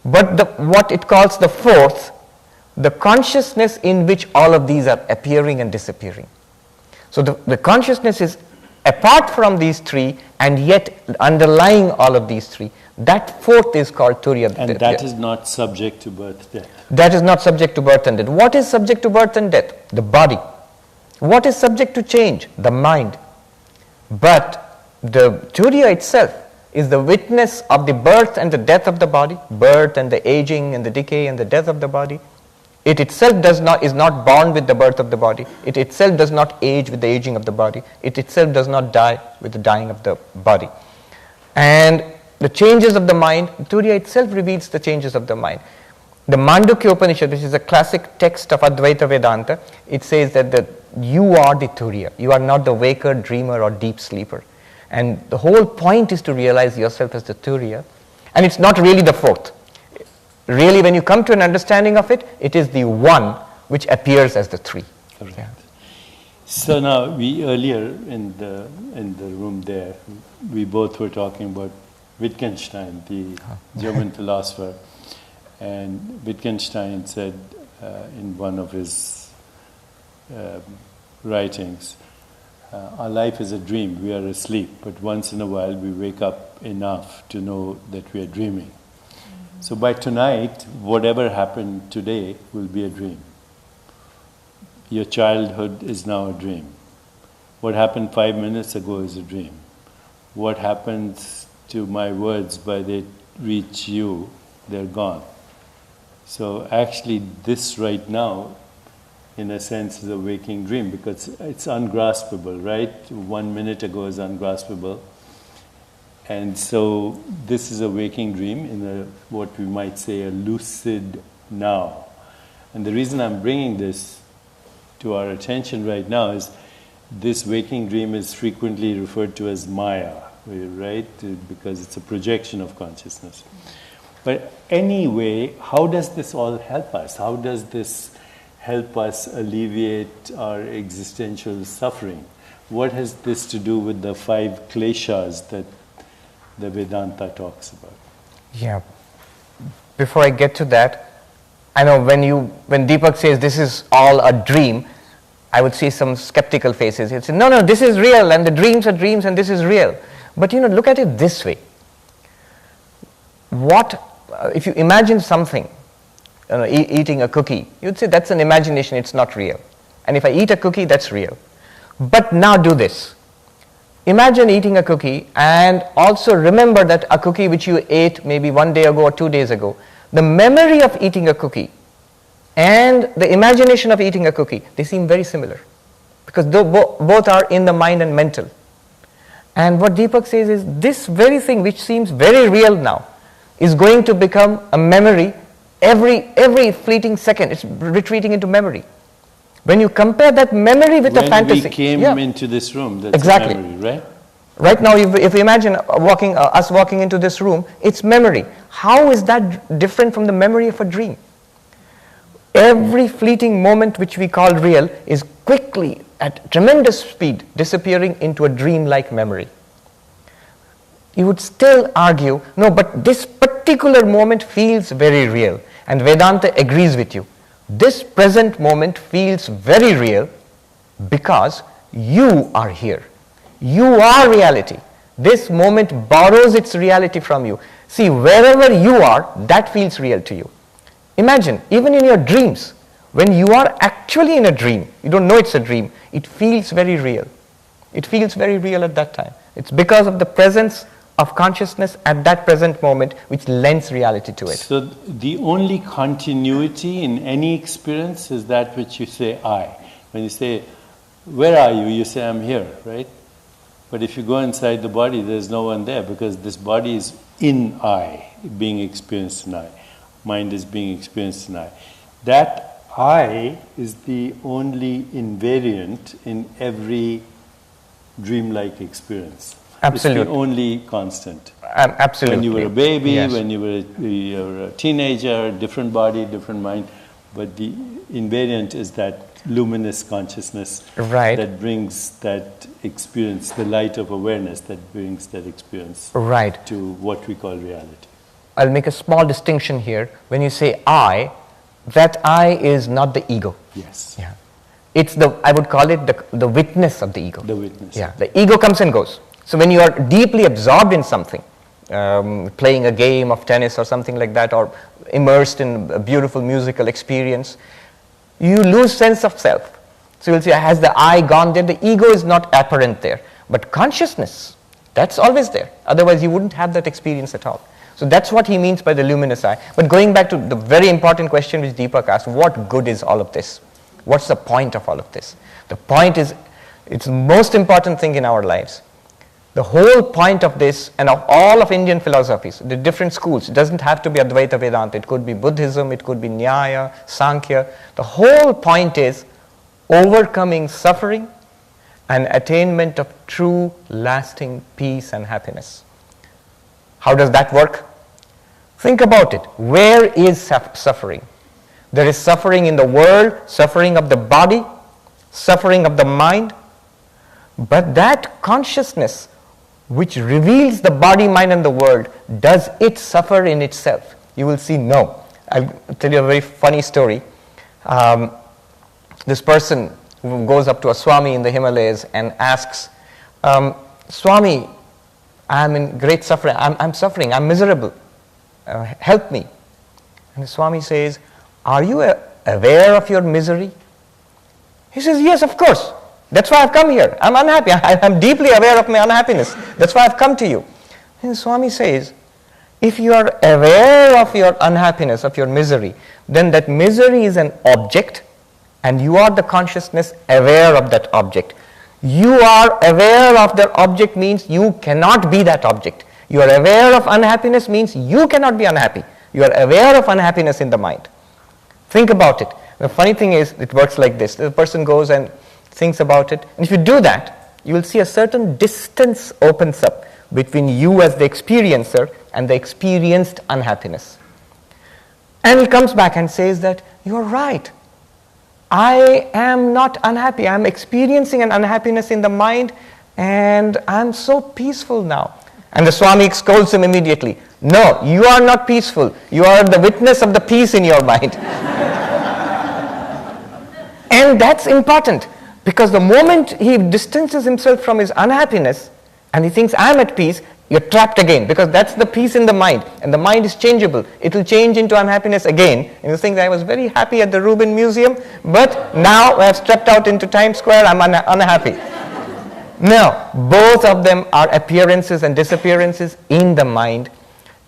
but what it calls the fourth, the consciousness in which all of these are appearing and disappearing. So the consciousness is apart from these three and yet underlying all of these three. That fourth is called Turiya. And that is not subject to birth, death. That is not subject to birth and death. What is subject to birth and death? The body. What is subject to change? The mind. But the Turiya itself is the witness of the birth and the death of the body, birth and the aging and the decay and the death of the body. It itself is not born with the birth of the body. It itself does not age with the aging of the body. It itself does not die with the dying of the body. And the changes of the mind, Turiya itself reveals the changes of the mind. The Mandukya Upanishad, which is a classic text of Advaita Vedanta, it says that you are the Turiya. You are not the waker, dreamer, or deep sleeper. And the whole point is to realize yourself as the Turiya. And it's not really the fourth. Really, when you come to an understanding of it, it is the one which appears as the three. Correct. Yeah. So now, we earlier in the room there, we both were talking about Wittgenstein, the German philosopher. And Wittgenstein said in one of his writings, our life is a dream, we are asleep, but once in a while we wake up enough to know that we are dreaming. Mm-hmm. So by tonight, whatever happened today will be a dream. Your childhood is now a dream. What happened 5 minutes ago is a dream. What happens to my words by they reach you, they're gone. So actually this right now, in a sense, is a waking dream because it's ungraspable, right? 1 minute ago is ungraspable. And so this is a waking dream in what we might say a lucid now. And the reason I'm bringing this to our attention right now is this waking dream is frequently referred to as Maya, right? Because it's a projection of consciousness. But anyway, how does this all help us? How does this help us alleviate our existential suffering? What has this to do with the 5 kleshas that the Vedanta talks about? Yeah. Before I get to that, I know when Deepak says this is all a dream, I would see some skeptical faces. He'd say, no, this is real, and the dreams are dreams, and this is real. But look at it this way. If you imagine something, eating a cookie, you'd say that's an imagination, it's not real. And if I eat a cookie, that's real. But now do this. Imagine eating a cookie and also remember that a cookie which you ate maybe 1 day ago or 2 days ago, the memory of eating a cookie and the imagination of eating a cookie, they seem very similar because both are in the mind and mental. And what Deepak says is this very thing which seems very real now is going to become a memory every fleeting second. It's retreating into memory. When you compare that memory with a fantasy. When we came into this room, that's exactly. a memory, right? Right now, if you imagine us walking into this room, it's memory. How is that different from the memory of a dream? Every fleeting moment which we call real is quickly, at tremendous speed, disappearing into a dream-like memory. You would still argue, no, but this particular moment feels very real. And Vedanta agrees with you. This present moment feels very real because you are here. You are reality. This moment borrows its reality from you. See, wherever you are, that feels real to you. Imagine, even in your dreams, when you are actually in a dream, you don't know it's a dream, it feels very real. It feels very real at that time. It's because of the presence of consciousness at that present moment which lends reality to it. So the only continuity in any experience is that which you say I. When you say, where are you? You say, I'm here, right? But if you go inside the body, there's no one there because this body is in I, being experienced in I. Mind is being experienced in I. That I is the only invariant in every dreamlike experience. Absolutely. It's the only constant. Absolutely. When you were a baby, Yes. when you were a teenager, different body, different mind. But the invariant is that luminous consciousness Right. that brings that experience, the light of awareness that brings that experience Right. to what we call reality. I'll make a small distinction here. When you say I, that I is not the ego. Yes. Yeah. It's I would call it the witness of the ego. The witness. Yeah. The ego comes and goes. So when you are deeply absorbed in something, playing a game of tennis or something like that, or immersed in a beautiful musical experience, you lose sense of self. So you'll see, has the I gone there? The ego is not apparent there. But consciousness, that's always there. Otherwise you wouldn't have that experience at all. So that's what he means by the luminous I. But going back to the very important question which Deepak asked, what good is all of this? What's the point of all of this? The point is, it's the most important thing in our lives. The whole point of this, and of all of Indian philosophies, the different schools, it doesn't have to be Advaita Vedanta, it could be Buddhism, it could be Nyaya, Sankhya. The whole point is overcoming suffering and attainment of true, lasting peace and happiness. How does that work? Think about it. Where is suffering? There is suffering in the world, suffering of the body, suffering of the mind. But that consciousness which reveals the body, mind and the world, does it suffer in itself? You will see no. I'll tell you a very funny story. This person who goes up to a Swami in the Himalayas and asks, Swami, I'm in great suffering, I'm suffering, I'm miserable, help me. And the Swami says, are you aware of your misery? He says, yes, of course. That's why I've come here. I'm unhappy. I'm deeply aware of my unhappiness. That's why I've come to you. And Swami says, if you are aware of your unhappiness, of your misery, then that misery is an object and you are the consciousness aware of that object. You are aware of that object means you cannot be that object. You are aware of unhappiness means you cannot be unhappy. You are aware of unhappiness in the mind. Think about it. The funny thing is, it works like this. The person goes and thinks about it. And if you do that, you will see a certain distance opens up between you as the experiencer and the experienced unhappiness. And he comes back and says that, you're right. I am not unhappy. I'm experiencing an unhappiness in the mind and I'm so peaceful now. And the Swami scolds him immediately. No, you are not peaceful. You are the witness of the peace in your mind. And that's important. Because the moment he distances himself from his unhappiness and he thinks, I'm at peace, you're trapped again. Because that's the peace in the mind. And the mind is changeable. It will change into unhappiness again. And you think, I was very happy at the Rubin Museum, but now I have stepped out into Times Square, I'm unhappy. No, both of them are appearances and disappearances in the mind.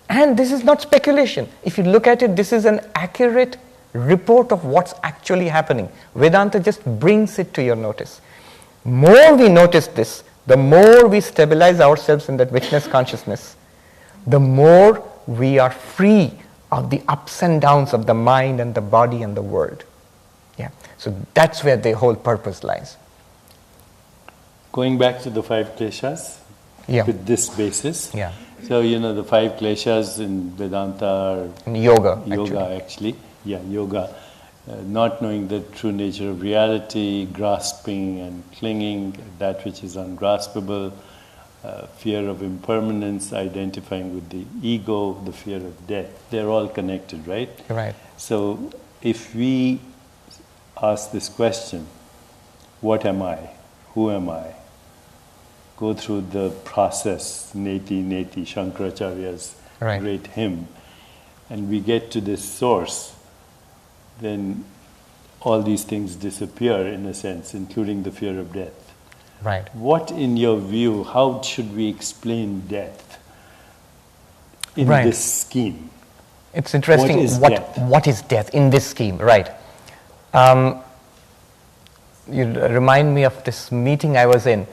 And this is not speculation. If you look at it, this is an accurate report of what's actually happening. Vedanta just brings it to your notice. More we notice this, the more we stabilize ourselves in that witness consciousness, the more we are free of the ups and downs of the mind and the body and the world. Yeah. So that's where the whole purpose lies. Going back to the 5 kleshas, Yeah. with this basis. Yeah. So, the 5 kleshas in Vedanta are In yoga, actually. Yeah, yoga. Not knowing the true nature of reality, grasping and clinging, that which is ungraspable, fear of impermanence, identifying with the ego, the fear of death. They're all connected, right? Right. So if we ask this question, what am I? Who am I? Go through the process, Neti Neti, Shankaracharya's Right. great hymn, and we get to this source, then all these things disappear in a sense, including the fear of death. Right. What, in your view, how should we explain death in Right. this scheme? It's interesting. What is death? What is death in this scheme? Right. You remind me of this meeting I was in.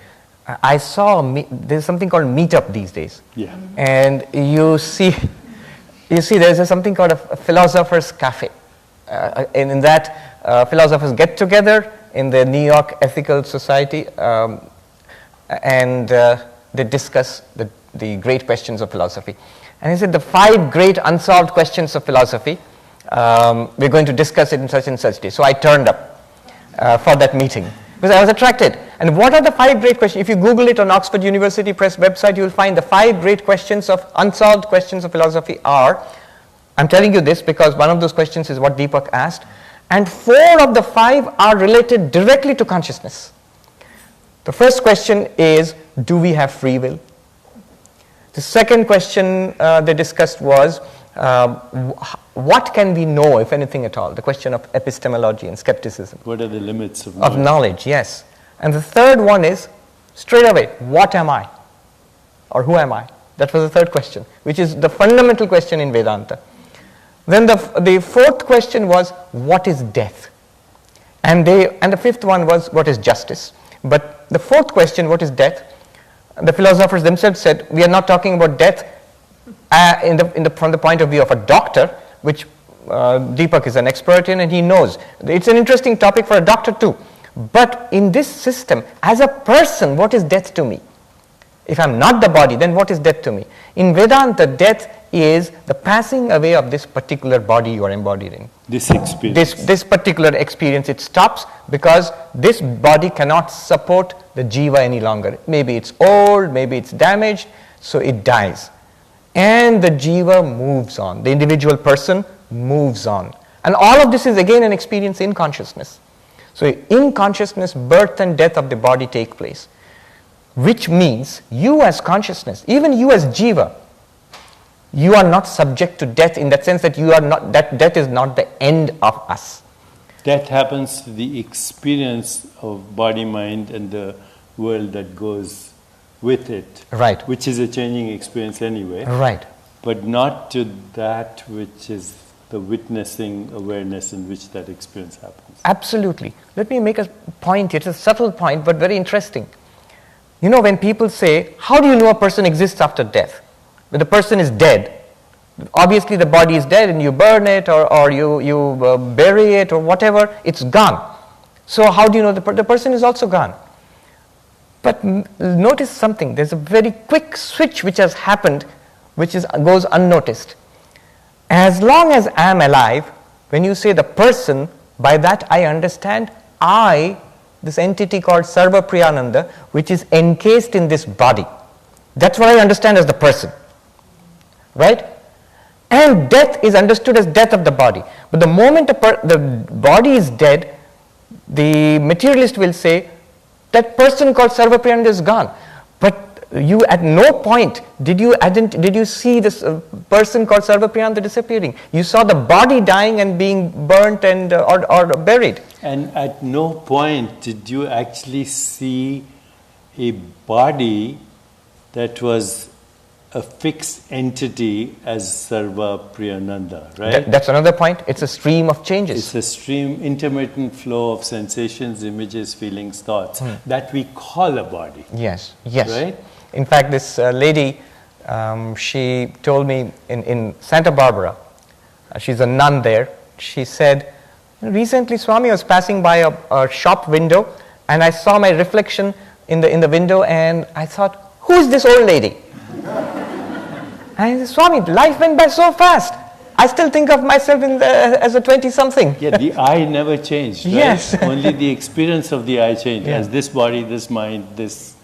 I saw there's something called Meetup these days. Yeah. And you see there's something called a philosopher's cafe. And in that, philosophers get together in the New York Ethical Society, and they discuss the great questions of philosophy. And he said the 5 great unsolved questions of philosophy, we're going to discuss it in such and such day. So I turned up for that meeting because I was attracted. And what are the 5 great questions? If you Google it on Oxford University Press website, you'll find the 5 great questions of unsolved questions of philosophy are, I'm telling you this because one of those questions is what Deepak asked, and 4 of the 5 are related directly to consciousness. The first question is, do we have free will? The second question they discussed was, what can we know, if anything at all? The question of epistemology and skepticism. What are the limits of knowledge? Of knowledge, yes. And the third one is, straight away, what am I? Or who am I? That was the third question, which is the fundamental question in Vedanta. Then the fourth question was, what is death? And the fifth one was, what is justice? But the fourth question, what is death? The philosophers themselves said, we are not talking about death from the point of view of a doctor, which Deepak is an expert in and he knows. It's an interesting topic for a doctor too. But in this system, as a person, what is death to me? If I'm not the body, then what is death to me? In Vedanta, death is the passing away of this particular body you are embodied in. This experience. This particular experience, it stops because this body cannot support the jiva any longer. Maybe it's old, maybe it's damaged, so it dies. And the jiva moves on. The individual person moves on. And all of this is again an experience in consciousness. So in consciousness, birth and death of the body take place. Which means you as consciousness, even you as jiva, you are not subject to death in that sense that that death is not the end of us. Death happens to the experience of body, mind and the world that goes with it. Right. Which is a changing experience anyway. Right. But not to that which is the witnessing awareness in which that experience happens. Absolutely. Let me make a point. It's a subtle point but very interesting. You know, when people say, how do you know a person exists after death? When the person is dead, obviously the body is dead and you burn it or you bury it or whatever, it's gone. So how do you know the person is also gone? But notice something, there's a very quick switch which has happened, which goes unnoticed. As long as I am alive, when you say the person, by that I understand this entity called Sarva Priyananda, which is encased in this body. That's what I understand as the person. Right? And death is understood as death of the body. But the moment the body is dead, the materialist will say, that person called Sarva Priyananda is gone. But you at no point did you see this person called Sarva Priyananda disappearing. You saw the body dying and being burnt and or buried. And at no point did you actually see a body that was a fixed entity as Sarva Priyananda, right? That's another point. It's a stream of changes. It's a stream, intermittent flow of sensations, images, feelings, thoughts that we call a body. Yes. Right? In fact, this lady, she told me in Santa Barbara, she's a nun there, she said, recently Swami, I was passing by a shop window and I saw my reflection in the window and I thought, who is this old lady? And I said, Swami, life went by so fast. I still think of myself as a 20-something. Yeah, the I never changed, right? Yes. Only the experience of the I changed. Yeah. As this body, this mind, this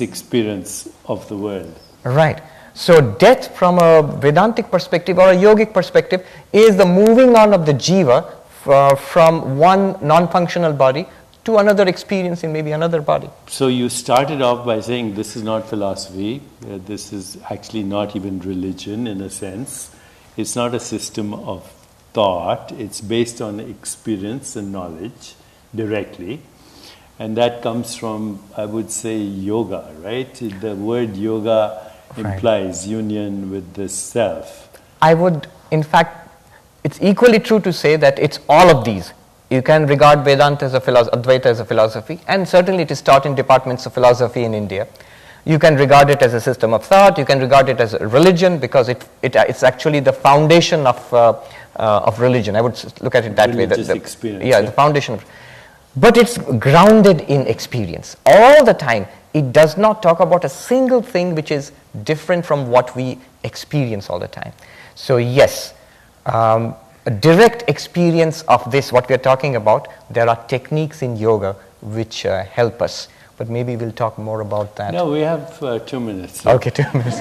experience of the world. Right. So death from a Vedantic perspective or a yogic perspective is the moving on of the jiva from one non-functional body to another experience in maybe another body. So you started off by saying this is not philosophy, this is actually not even religion in a sense. It's not a system of thought, it's based on experience and knowledge directly. And that comes from, I would say, yoga, right? The word yoga implies union with the self. I would, in fact, it's equally true to say that it's all of these. You can regard Vedanta as a Advaita as a philosophy, and certainly it is taught in departments of philosophy in India. You can regard it as a system of thought. You can regard it as a religion because it's actually the foundation of religion. I would look at it that way. Religious experience. Yeah, the foundation. But it's grounded in experience. All the time, it does not talk about a single thing which is different from what we experience all the time. So yes, a direct experience of this, what we are talking about, there are techniques in yoga which help us. But maybe we'll talk more about that. No, we have 2 minutes. Okay, 2 minutes.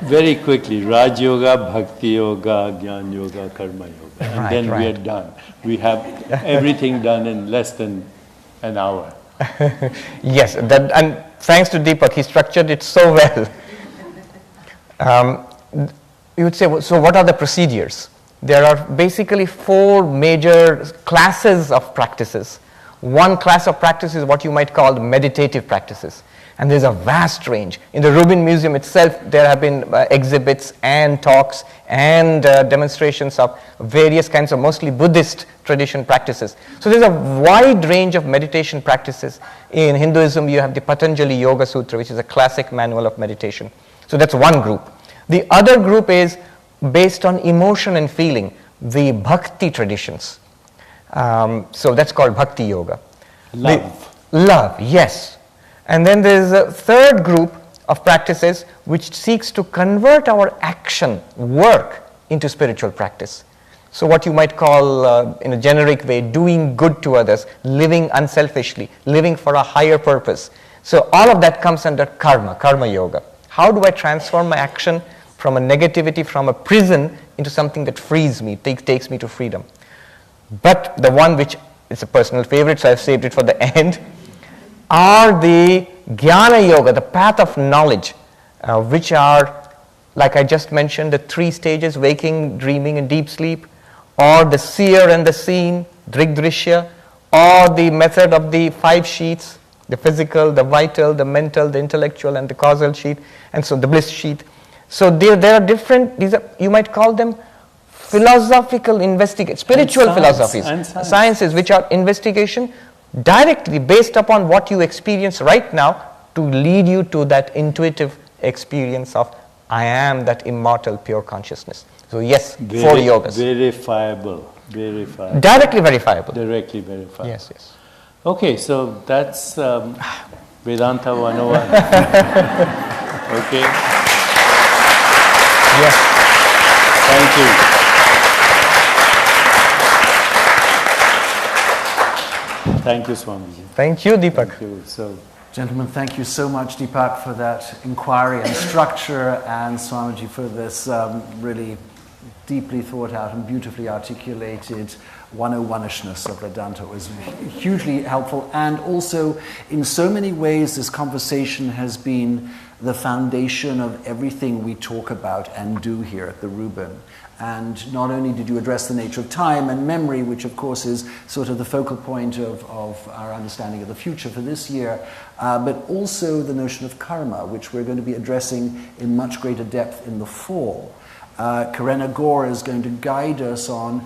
Very quickly, Raj Yoga, Bhakti Yoga, Jnana Yoga, Karma Yoga. And then we are done. We have everything done in less than an hour. Yes, and thanks to Deepak, he structured it so well. You would say, so what are the procedures? There are basically 4 major classes of practices. One class of practice is what you might call meditative practices. And there's a vast range. In the Rubin Museum itself, there have been exhibits and talks and demonstrations of various kinds of mostly Buddhist tradition practices. So there's a wide range of meditation practices. In Hinduism, you have the Patanjali Yoga Sutra, which is a classic manual of meditation. So that's one group. The other group is based on emotion and feeling, the Bhakti traditions. So that's called Bhakti Yoga. Love, yes. And then there's a third group of practices which seeks to convert our action, work, into spiritual practice. So what you might call, in a generic way, doing good to others, living unselfishly, living for a higher purpose. So all of that comes under karma yoga. How do I transform my action from a negativity, from a prison, into something that frees me, takes me to freedom? But the one which is a personal favorite, so I've saved it for the end, are the Jnana Yoga, the path of knowledge, which are, like I just mentioned, the 3 stages, waking, dreaming, and deep sleep, or the seer and the seen, Drigdrishya, or the method of the 5 sheets, the physical, the vital, the mental, the intellectual, and the causal sheet, and so the bliss sheet. So there are different, you might call them philosophical spiritual philosophies, sciences which are investigation directly based upon what you experience right now to lead you to that intuitive experience of I am that immortal pure consciousness. So yes, 4 yogas. Verifiable. Directly verifiable. Directly verifiable. Yes. Okay, so that's Vedanta 101. Okay. Yes. Thank you. Thank you, Swamiji. Thank you, Deepak. Thank you. So, gentlemen, thank you so much, Deepak, for that inquiry and structure, and Swamiji for this really deeply thought out and beautifully articulated 101ishness of Vedanta. It was hugely helpful, and also in so many ways this conversation has been the foundation of everything we talk about and do here at the Rubin. And not only did you address the nature of time and memory, which of course is sort of the focal point of our understanding of the future for this year, but also the notion of karma, which we're going to be addressing in much greater depth in the fall. Karena Gore is going to guide us on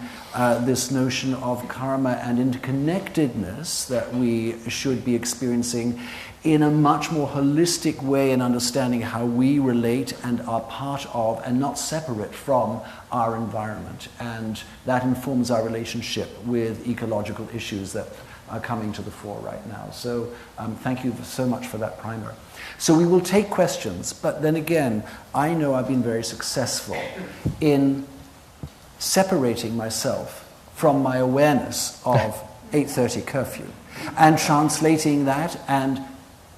this notion of karma and interconnectedness that we should be experiencing in a much more holistic way in understanding how we relate and are part of and not separate from our environment. And that informs our relationship with ecological issues that are coming to the fore right now. So thank you so much for that primer. So we will take questions, but then again, I know I've been very successful in separating myself from my awareness of 8:30 curfew and translating that and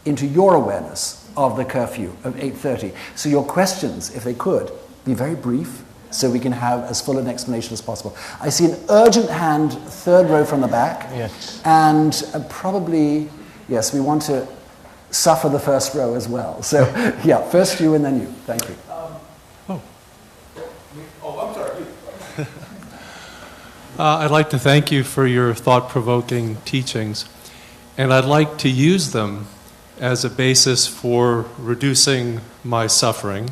into your awareness of the curfew of 8:30. So your questions, if they could, be very brief so we can have as full an explanation as possible. I see an urgent hand, 3rd row from the back. Yes. And probably, yes, we want to suffer the 1st row as well. So, yeah, first you and then you. Thank you. I'm sorry. I'd like to thank you for your thought-provoking teachings, and I'd like to use them as a basis for reducing my suffering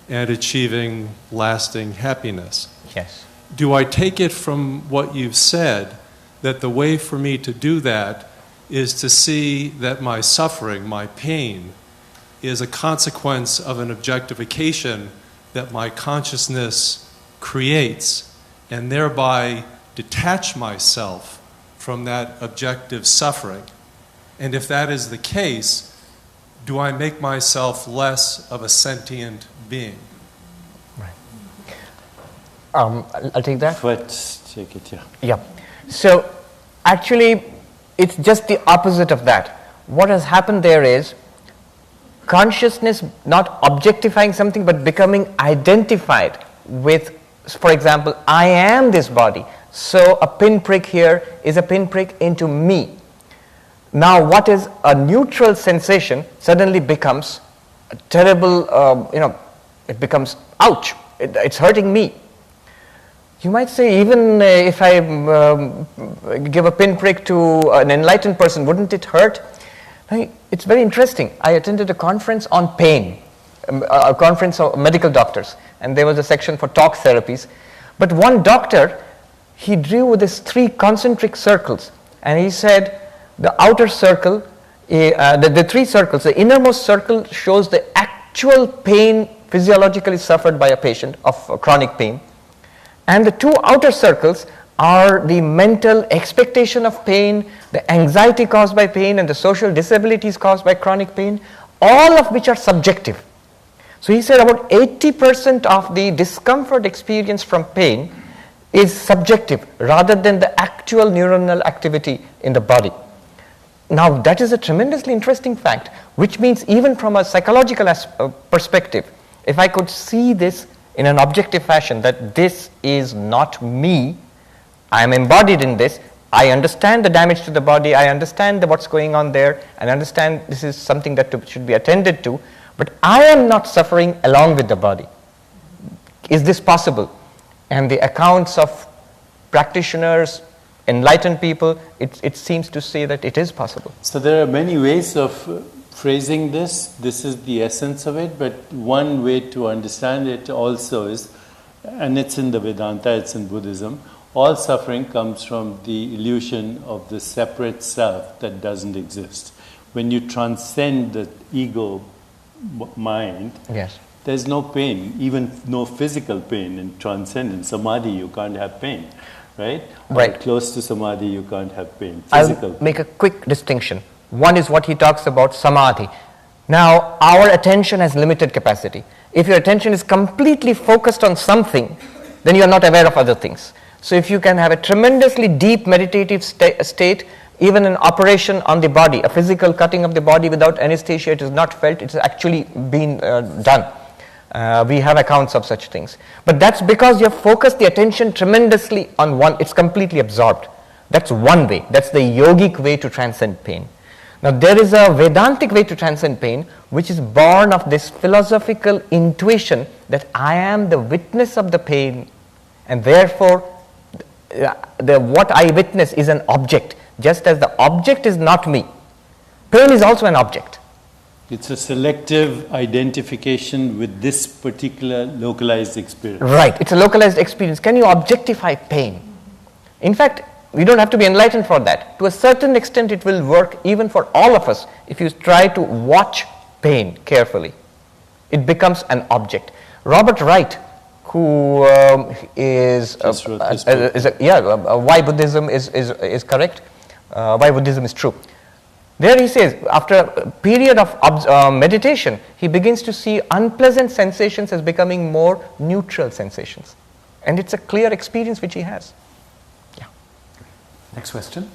and achieving lasting happiness. Yes. do I take it from what you've said that the way for me to do that is to see that my suffering, my pain, is a consequence of an objectification that my consciousness creates, and thereby detach myself from that objective suffering? And if that is the case, do I make myself less of a sentient being? I'll take that. Let's take it, yeah. Yeah. So actually, it's just the opposite of that. What has happened there is consciousness not objectifying something but becoming identified with, for example, I am this body. So a pinprick here is a pinprick into me. Now what is a neutral sensation suddenly becomes a terrible, it becomes, ouch, it's hurting me. You might say, even if I give a pinprick to an enlightened person, wouldn't it hurt? It's very interesting. I attended a conference on pain, a conference of medical doctors, and there was a section for talk therapies. But one doctor, he drew these 3 concentric circles, and he said the outer circle, the 3 circles, the innermost circle shows the actual pain physiologically suffered by a patient of chronic pain. And the 2 outer circles are the mental expectation of pain, the anxiety caused by pain, and the social disabilities caused by chronic pain, all of which are subjective. So he said about 80% of the discomfort experienced from pain is subjective rather than the actual neuronal activity in the body. Now that is a tremendously interesting fact, which means even from a psychological perspective, if I could see this in an objective fashion, that this is not me, I am embodied in this, I understand the damage to the body, I understand what's going on there, and understand this is something that should be attended to, but I am not suffering along with the body. Is this possible? And the accounts of practitioners, enlightened people, it seems to say that it is possible. So there are many ways of phrasing this. This is the essence of it, but one way to understand it also is, and it's in the Vedanta, it's in Buddhism, all suffering comes from the illusion of the separate self that doesn't exist. When you transcend the ego mind, yes, there's no pain, even no physical pain. In transcendence, samadhi, you can't have pain, right? Right. Or close to samadhi, you can't have pain. I'll make a quick distinction. One is what he talks about, samadhi. Now, our attention has limited capacity. If your attention is completely focused on something, then you are not aware of other things. So if you can have a tremendously deep meditative state, even an operation on the body, a physical cutting of the body without anesthesia, it is not felt, it's actually been done. We have accounts of such things. But that's because you have focused the attention tremendously on one, it's completely absorbed. That's one way, that's the yogic way to transcend pain. Now there is a Vedantic way to transcend pain, which is born of this philosophical intuition that I am the witness of the pain, and therefore what I witness is an object. Just as the object is not me, pain is also an object. It's a selective identification with this particular localized experience. Right, it's a localized experience. Can you objectify pain? In fact, we don't have to be enlightened for that. To a certain extent, it will work even for all of us if you try to watch pain carefully. It becomes an object. Robert Wright, who is why Buddhism is correct, why Buddhism is true. There he says, after a period of meditation, he begins to see unpleasant sensations as becoming more neutral sensations. And it's a clear experience which he has. Yeah. Next question.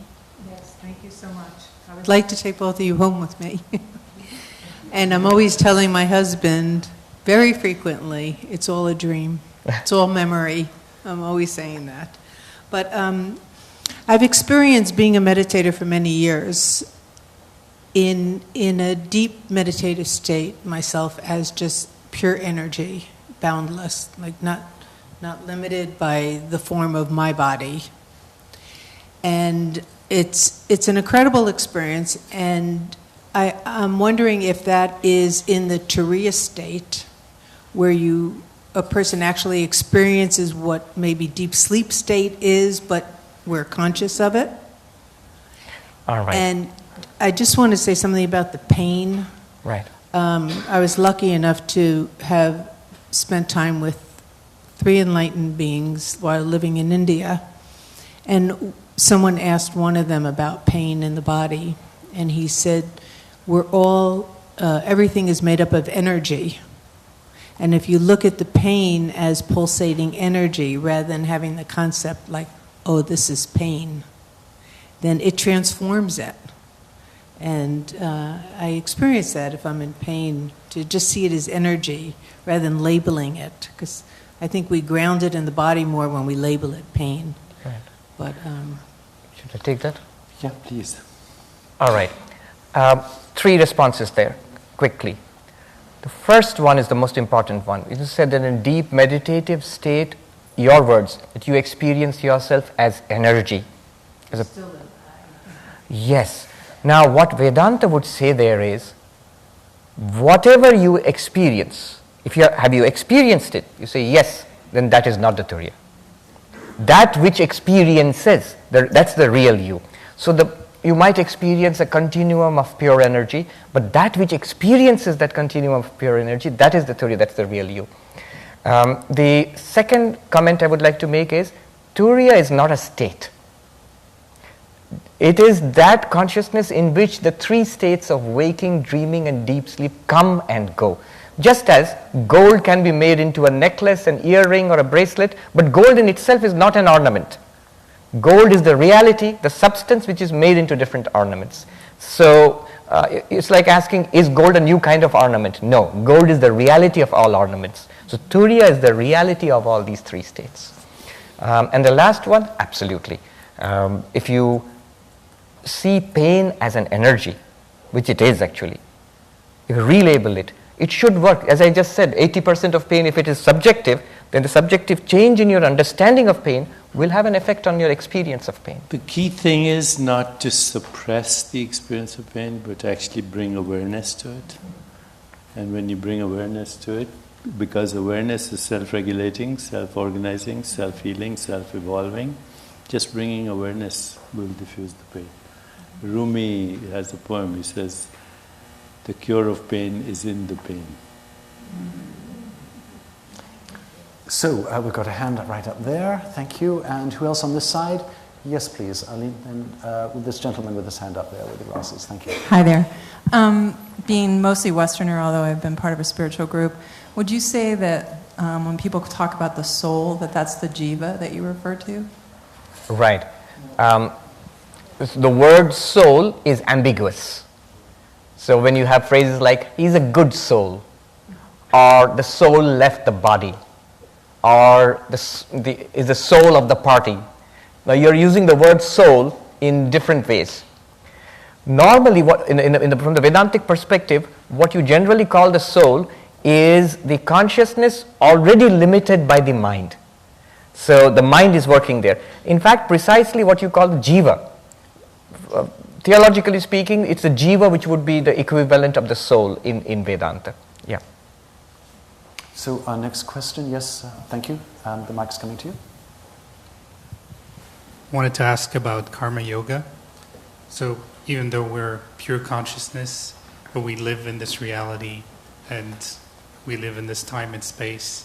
Yes, thank you so much. I would like to take both of you home with me. And I'm always telling my husband, very frequently, it's all a dream. It's all memory. I'm always saying that. But I've experienced being a meditator for many years in a deep meditative state myself as just pure energy, boundless, like not limited by the form of my body. And it's an incredible experience, and I'm wondering if that is in the Turiya state, where you a person actually experiences what maybe deep sleep state is, but we're conscious of it. All right. And I just want to say something about the pain. Right. I was lucky enough to have spent time with 3 enlightened beings while living in India. And someone asked one of them about pain in the body. And he said, everything is made up of energy. And if you look at the pain as pulsating energy rather than having the concept like, oh, this is pain, then it transforms it. And I experience that if I'm in pain, to just see it as energy rather than labeling it. Because I think we ground it in the body more when we label it pain. Right. But Should I take that? Yeah, please. All right. 3 responses there, quickly. The first one is the most important one. It is said that in deep meditative state, your words, that you experience yourself as energy. Yes. Now, what Vedanta would say there is, whatever you experience, have you experienced it? You say yes, then that is not the Turiya. That which experiences, that's the real you. So you might experience a continuum of pure energy, but that which experiences that continuum of pure energy, that is the Turiya, that's the real you. The second comment I would like to make is, Turiya is not a state. It is that consciousness in which the 3 states of waking, dreaming, and deep sleep come and go. Just as gold can be made into a necklace, an earring, or a bracelet, but gold in itself is not an ornament. Gold is the reality, the substance which is made into different ornaments. So it's like asking, is gold a new kind of ornament? No, gold is the reality of all ornaments. So Turiya is the reality of all these 3 states. And the last one, absolutely. If you see pain as an energy, which it is actually, if you relabel it, it should work. As I just said, 80% of pain, if it is subjective, then the subjective change in your understanding of pain will have an effect on your experience of pain. The key thing is not to suppress the experience of pain, but actually bring awareness to it. And when you bring awareness to it, because awareness is self-regulating, self-organizing, self-healing, self-evolving, just bringing awareness will diffuse the pain. Rumi has a poem, he says, the cure of pain is in the pain. So we've got a hand right up there, thank you. And who else on this side? Yes, please, Aline. And with this gentleman with his hand up there with the glasses, thank you. Hi there. Being mostly Westerner, although I've been part of a spiritual group, would you say that when people talk about the soul, that's the jiva that you refer to? Right. The word soul is ambiguous. So when you have phrases like, he's a good soul, or the soul left the body, or is the soul of the party. Now you're using the word soul in different ways. Normally, from the Vedantic perspective, what you generally call the soul is the consciousness already limited by the mind. So the mind is working there. In fact, precisely what you call the jiva. Theologically speaking, it's the jiva which would be the equivalent of the soul in Vedanta. Yeah. So our next question, yes, thank you. The mic's coming to you. Wanted to ask about karma yoga. So even though we're pure consciousness, but we live in this reality and we live in this time and space,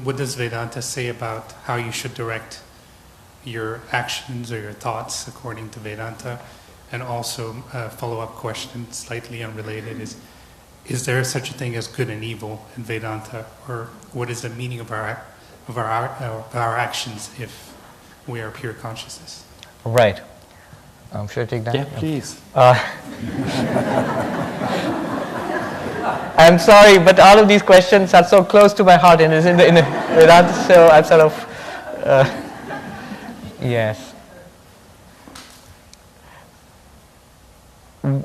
what does Vedanta say about how you should direct your actions or your thoughts according to Vedanta? And also a follow-up question, slightly unrelated, is there such a thing as good and evil in Vedanta? Or what is the meaning of our actions if we are pure consciousness? Right. Should I take that? Yeah, please. I'm sorry, but all of these questions are so close to my heart and is in the Vedanta, so I'm sort of, yes.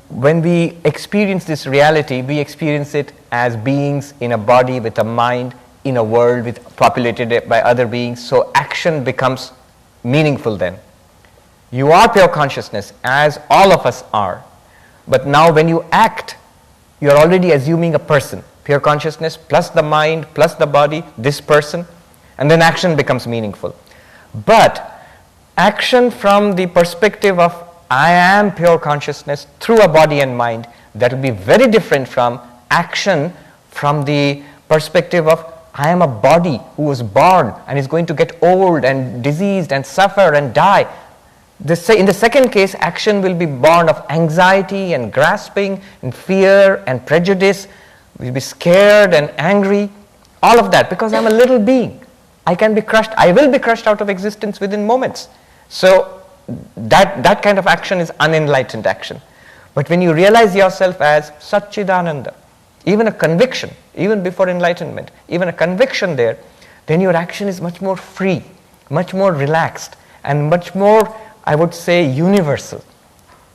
When we experience this reality, we experience it as beings in a body with a mind, in a world populated by other beings, so action becomes meaningful then. You are pure consciousness, as all of us are. But now when you act, you're already assuming a person. pure consciousness plus the mind plus the body, this person, and then action becomes meaningful. But action from the perspective of I am pure consciousness through a body and mind, that will be very different from action from the perspective of I am a body who was born and is going to get old and diseased and suffer and die. In the second case, action will be born of anxiety and grasping and fear and prejudice. We'll be scared and angry, all of that, because I'm a little being. I can be crushed. I will be crushed out of existence within moments. So that kind of action is unenlightened action. But when you realize yourself as Satchidananda, even a conviction, even before enlightenment, even a conviction there, then your action is much more free, much more relaxed, and much more, I would say, universal.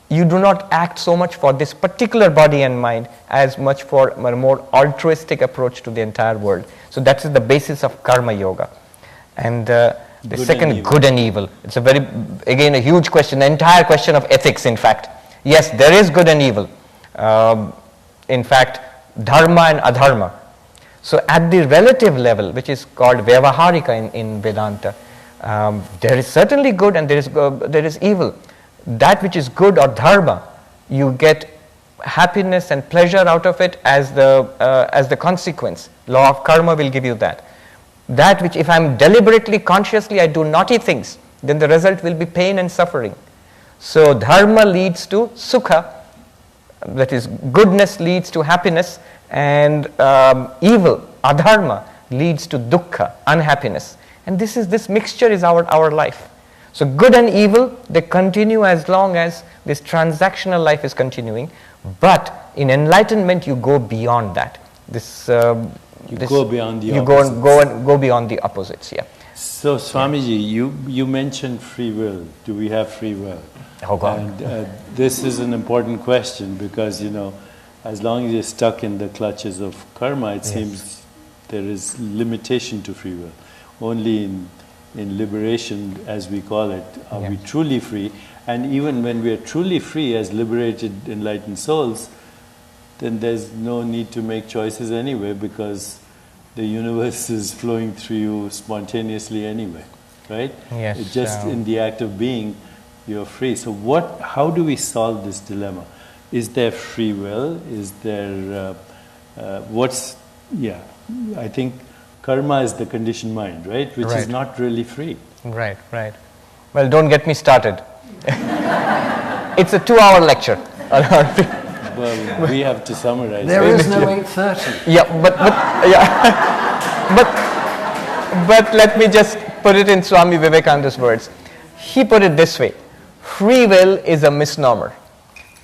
You do not act so much for this particular body and mind as much for a more altruistic approach to the entire world. So that is the basis of karma yoga. And the second, good and evil. It's a very, again, a huge question, the entire question of ethics, in fact. Yes, there is good and evil. In fact, dharma and adharma. So at the relative level, which is called Vyavaharika in Vedanta, there is certainly good and there is evil. That which is good or dharma, you get happiness and pleasure out of it as the consequence. Law of karma will give you that. That which, if I'm deliberately, consciously, I do naughty things, then the result will be pain and suffering. So dharma leads to sukha, that is, goodness leads to happiness, and evil, adharma, leads to dukkha, unhappiness. And this mixture is our life. So good and evil, they continue as long as this transactional life is continuing. But in enlightenment, you go beyond that. Go beyond the opposites. Go beyond the opposites, yeah. So Swamiji, you mentioned free will. Do we have free will? Oh God. And this is an important question because, as long as you're stuck in the clutches of karma, it seems there is limitation to free will. Only in liberation, as we call it, are we truly free. And even when we are truly free as liberated, enlightened souls, then there's no need to make choices anyway because the universe is flowing through you spontaneously anyway, right? Yes. It's just in the act of being, you're free. So how do we solve this dilemma? Is there free will? Is there, I think karma is the conditioned mind, right? Which is not really free. Right. Well, don't get me started. It's a 2-hour lecture. Well, we have to summarize. There is no 8:30. Yeah, but let me just put it in Swami Vivekananda's words. He put it this way: free will is a misnomer.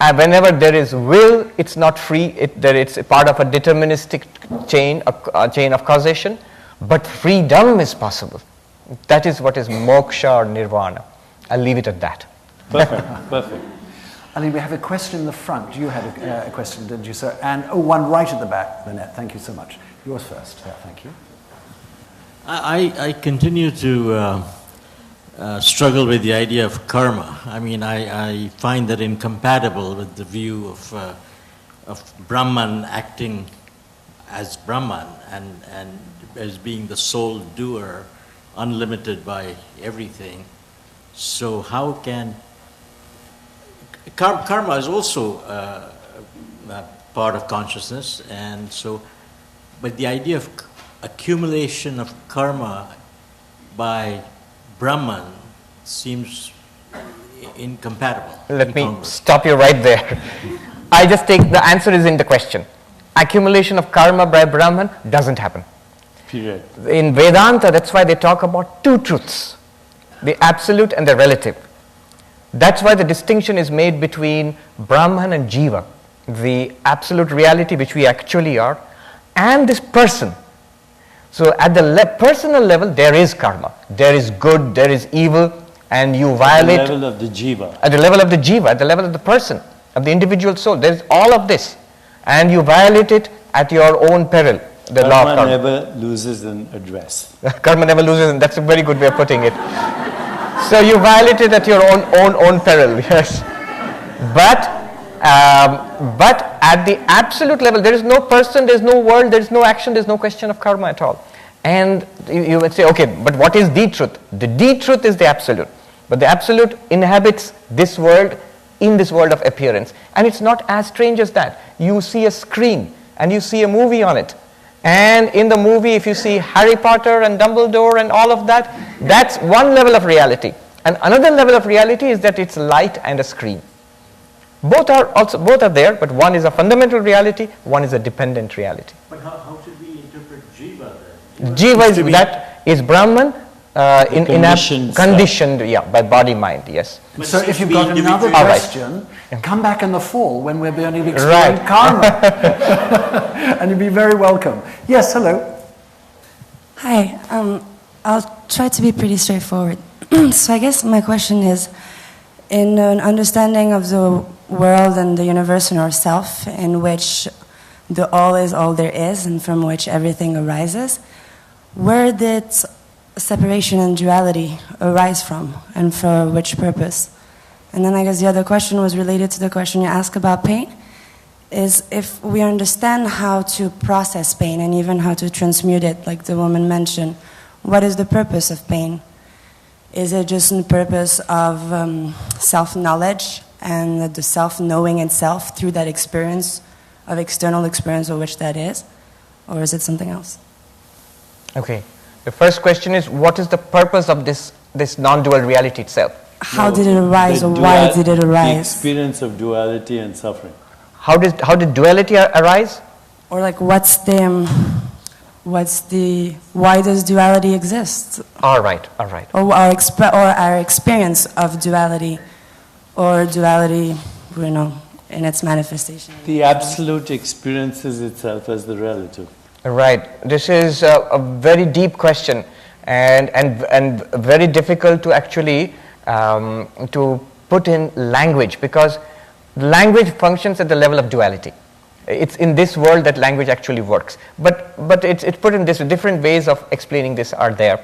And whenever there is will, it's not free. It's a part of a deterministic chain, a chain of causation. But freedom is possible. That is what is moksha or nirvana. I'll leave it at that. Perfect. Ali, we have a question in the front. You had a question, didn't you, sir? And one right at the back, Lynette. Thank you so much. Yours first. Yeah, thank you. I continue to struggle with the idea of karma. I mean, I find that incompatible with the view of Brahman acting as Brahman and as being the sole doer, unlimited by everything. So how can... Karma is also a part of consciousness, and so, but the idea of accumulation of karma by Brahman seems incompatible. Let me stop you right there. I just take the answer is in the question. Accumulation of karma by Brahman doesn't happen. Period. In Vedanta, that's why they talk about two truths, the absolute and the relative. That's why the distinction is made between Brahman and Jiva, the absolute reality which we actually are, and this person. So at the personal level, there is karma. There is good, there is evil, and you violate... At the level of the jiva. At the level of the jiva, at the level of the person, of the individual soul. There is all of this. And you violate it at your own peril. The law of karma never loses an address. Karma never loses, and that's a very good way of putting it. So you violate it at your own peril, yes. But But at the absolute level, there is no person, there is no world, there is no action, there is no question of karma at all. And you would say, okay, but what is the truth? The truth is the absolute. But the absolute inhabits this world, in this world of appearance. And it's not as strange as that. You see a screen and you see a movie on it. And in the movie, if you see Harry Potter and Dumbledore and all of that, that's one level of reality. And another level of reality is that it's light and a screen. Both are there, but one is a fundamental reality, one is a dependent reality. But how should we interpret Jiva then? Jiva is Brahman, conditioned, by body mind, yes. So if you've got another question, come back in the fall when we're going to explain Right. karma. And you'd be very welcome. Yes, hello. Hi, I'll try to be pretty straightforward. So I guess my question is, in an understanding of the world and the universe and ourself, in which the all is all there is and from which everything arises, where did separation and duality arise from, and for which purpose? And then I guess the other question was related to the question you asked about pain, is if we understand how to process pain and even how to transmute it, like the woman mentioned, what is the purpose of pain? Is it just the purpose of self-knowledge and the self-knowing itself through that experience, of external experience of which that is? Or is it something else? Okay. The first question is, what is the purpose of this non-dual reality itself? How did it arise, or why did it The arise? experience of duality and suffering. How did duality arise? Or like why does duality exist? All right. Or our experience of duality, or duality, in its manifestation. The absolute experiences itself as the relative. Right. This is a very deep question, and very difficult to actually to put in language, because language functions at the level of duality. It's in this world that language actually works. But it's put in this, different ways of explaining this are there.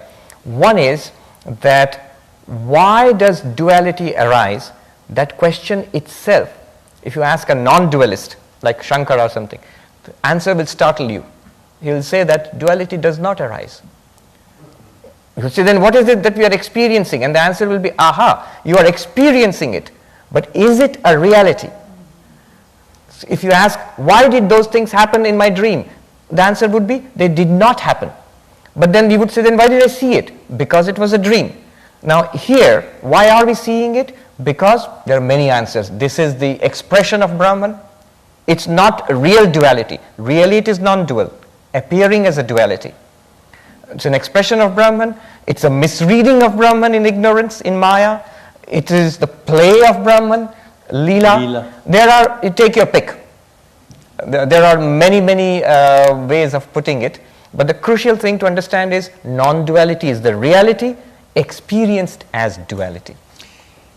One is that why does duality arise? That question itself, if you ask a non-dualist like Shankara or something, the answer will startle you. He will say that duality does not arise. You say, then what is it that we are experiencing? And the answer will be, aha, you are experiencing it. But is it a reality? So if you ask, why did those things happen in my dream? The answer would be, they did not happen. But then we would say, then why did I see it? Because it was a dream. Now here, why are we seeing it? Because there are many answers. This is the expression of Brahman. It's not a real duality. Really it is non-dual, appearing as a duality. It's an expression of Brahman. It's a misreading of Brahman in ignorance, in Maya. It is the play of Brahman, Leela. You take your pick. There are many ways of putting it. But the crucial thing to understand is non-duality is the reality experienced as duality.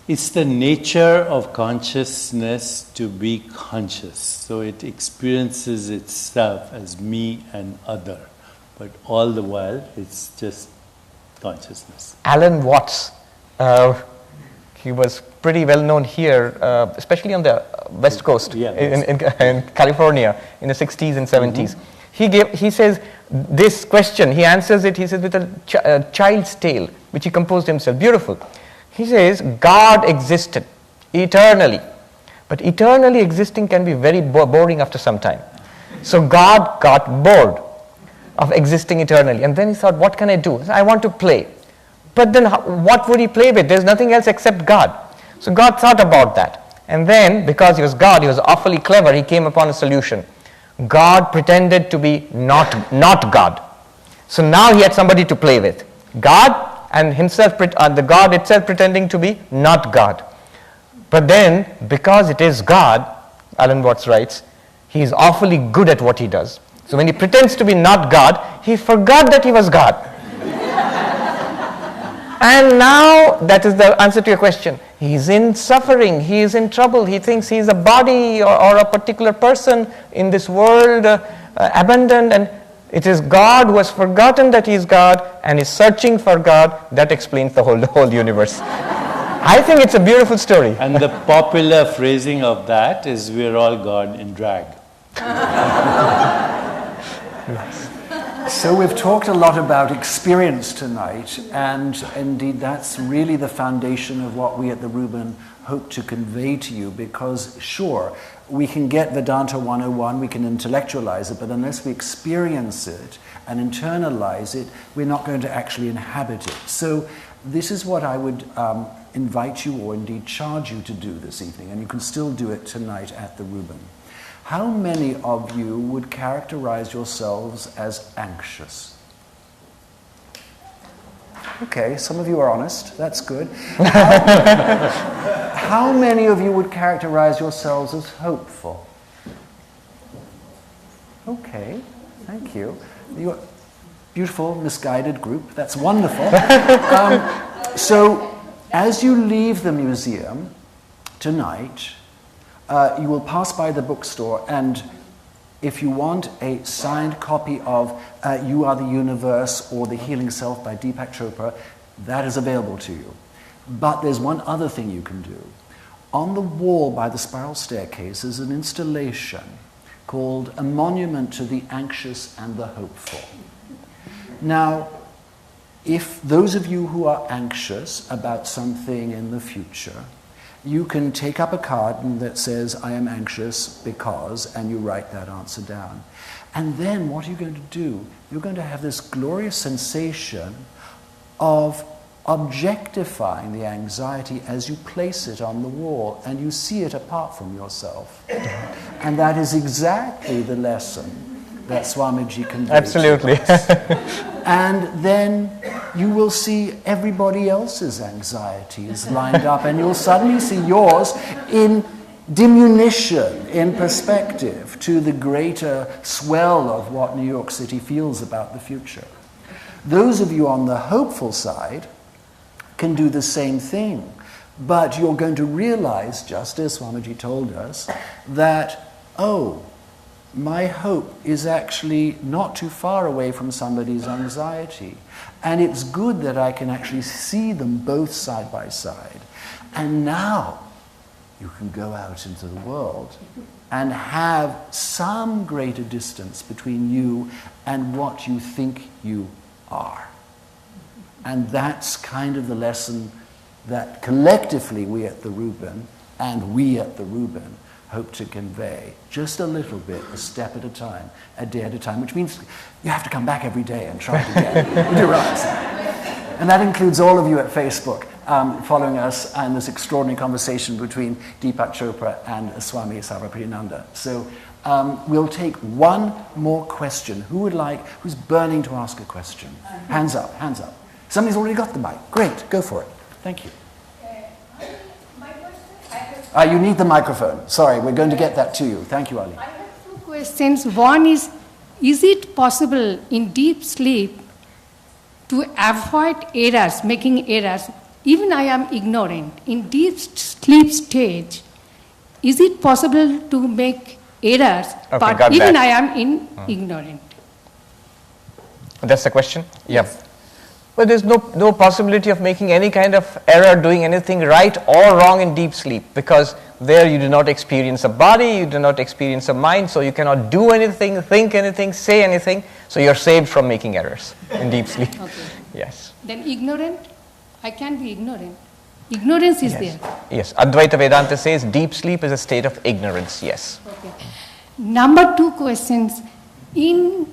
It's the nature of consciousness to be conscious. So it experiences itself as me and other. But all the while, it's just consciousness. Alan Watts, he was pretty well known here, especially on the West Coast, in California, in the 60s and 70s. He says this question, he answers it, he says, with a child's tale, which he composed himself. Beautiful. He says, God existed eternally. But eternally existing can be very boring after some time. So God got bored of existing eternally. And then he thought, what can I do? I want to play. But then what would he play with? There's nothing else except God. So God thought about that. And then, because he was God, he was awfully clever, he came upon a solution. God pretended to be not God. So now he had somebody to play with. God and himself, the God itself pretending to be not God. But then, because it is God, Alan Watts writes, he is awfully good at what he does. So when he pretends to be not God, he forgot that he was God. And now, that is the answer to your question. He is in suffering, he is in trouble, he thinks he is a body or a particular person in this world abandoned, and it is God who has forgotten that he is God and is searching for God. That explains the whole universe. I think it's a beautiful story. And the popular phrasing of that is, we're all God in drag. So we've talked a lot about experience tonight, and indeed that's really the foundation of what we at the Reuben hope to convey to you, because sure, we can get Vedanta 101, we can intellectualize it, but unless we experience it and internalize it, we're not going to actually inhabit it. So this is what I would invite you, or indeed charge you to do this evening, and you can still do it tonight at the Reuben. How many of you would characterize yourselves as anxious? Okay, some of you are honest. That's good. How many of you would characterize yourselves as hopeful? Okay, thank you. You're a beautiful, misguided group. That's wonderful. So, as you leave the museum tonight, you will pass by the bookstore, and if you want a signed copy of You Are the Universe or The Healing Self by Deepak Chopra, that is available to you. But there's one other thing you can do. On the wall by the spiral staircase is an installation called A Monument to the Anxious and the Hopeful. Now, if those of you who are anxious about something in the future, you can take up a card that says, I am anxious because, and you write that answer down. And then what are you going to do? You're going to have this glorious sensation of objectifying the anxiety as you place it on the wall, and you see it apart from yourself. And that is exactly the lesson that Swamiji conveyed. Absolutely. To us. And then you will see everybody else's anxieties lined up, and you'll suddenly see yours in diminution, in perspective to the greater swell of what New York City feels about the future. Those of you on the hopeful side can do the same thing, but you're going to realize, just as Swamiji told us, that, oh, my hope is actually not too far away from somebody's anxiety. And it's good that I can actually see them both side by side. And now you can go out into the world and have some greater distance between you and what you think you are. And that's kind of the lesson that collectively we at the Reuben and we at the Reuben hope to convey, just a little bit, a step at a time, a day at a time, which means you have to come back every day and try it again. You do realize that. And that includes all of you at Facebook, following us in this extraordinary conversation between Deepak Chopra and Swami Sarvapriyananda. So we'll take one more question. Who's burning to ask a question? Hands up, hands up. Somebody's already got the mic. Great, go for it. Thank you. You need the microphone. Sorry, we're going to get that to you. Thank you, Ali. I have two questions. One is it possible in deep sleep to avoid errors, making errors? Even I am ignorant. In deep sleep stage, is it possible to make errors, Okay, but even I am ignorant? That's the question? Yes. Well, there's no possibility of making any kind of error, doing anything right or wrong in deep sleep, because there you do not experience a body, you do not experience a mind, so you cannot do anything, think anything, say anything, so you're saved from making errors in deep sleep. Okay. Yes. Then ignorant? I can be ignorant. Ignorance is there. Yes. Advaita Vedanta says deep sleep is a state of ignorance. Yes. Okay. Number two questions. In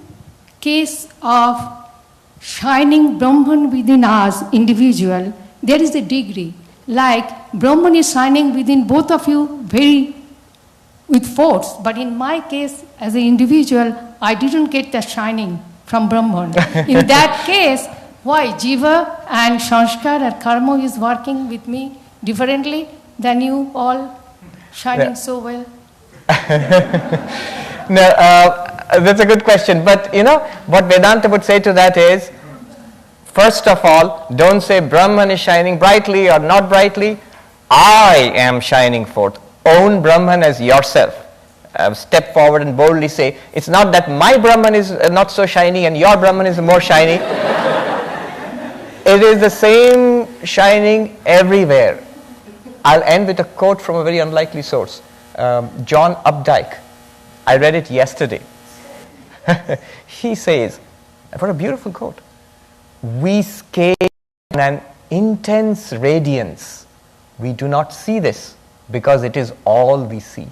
case of shining Brahman within us, individual, there is a degree. Like Brahman is shining within both of you very with force. But in my case, as an individual, I didn't get the shining from Brahman. In that case, why Jiva and Sanskar or Karma is working with me differently than you all shining so well? No, that's a good question. But what Vedanta would say to that is, first of all, don't say Brahman is shining brightly or not brightly. I am shining forth. Own Brahman as yourself. Step forward and boldly say, it's not that my Brahman is not so shiny and your Brahman is more shiny. It is the same shining everywhere. I'll end with a quote from a very unlikely source. John Updike. I read it yesterday. He says, what a beautiful quote. We scale in an intense radiance. We do not see this because it is all we see.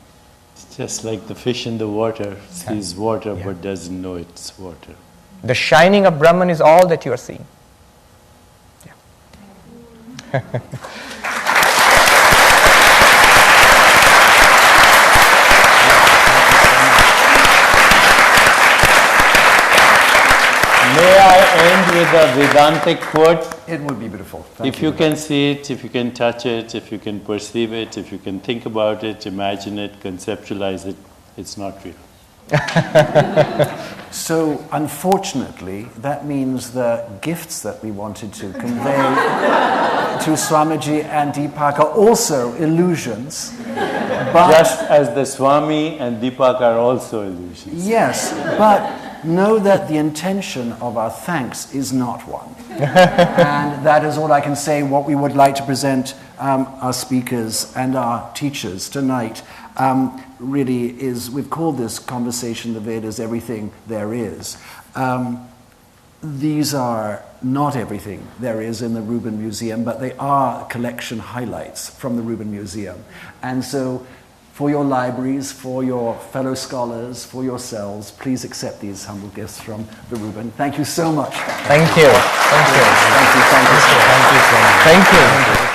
It's just like the fish in the water sees water but doesn't know it's water. The shining of Brahman is all that you are seeing. May I end with a Vedantic quote? It would be beautiful. If you can see it, if you can touch it, if you can perceive it, if you can think about it, imagine it, conceptualize it, it's not real. So, unfortunately, that means the gifts that we wanted to convey to Swamiji and Deepak are also illusions. But just as the Swami and Deepak are also illusions. Yes, but know that the intention of our thanks is not one. And that is all I can say. What we would like to present our speakers and our teachers tonight really is, we've called this conversation, the Vedas, everything there is. These are not everything there is in the Rubin Museum, but they are collection highlights from the Rubin Museum. And so for your libraries, for your fellow scholars, for yourselves, please accept these humble gifts from the Rubin. Thank you so much. Thank you. Thank you. Thank you. Thank you. Thank you. Thank you.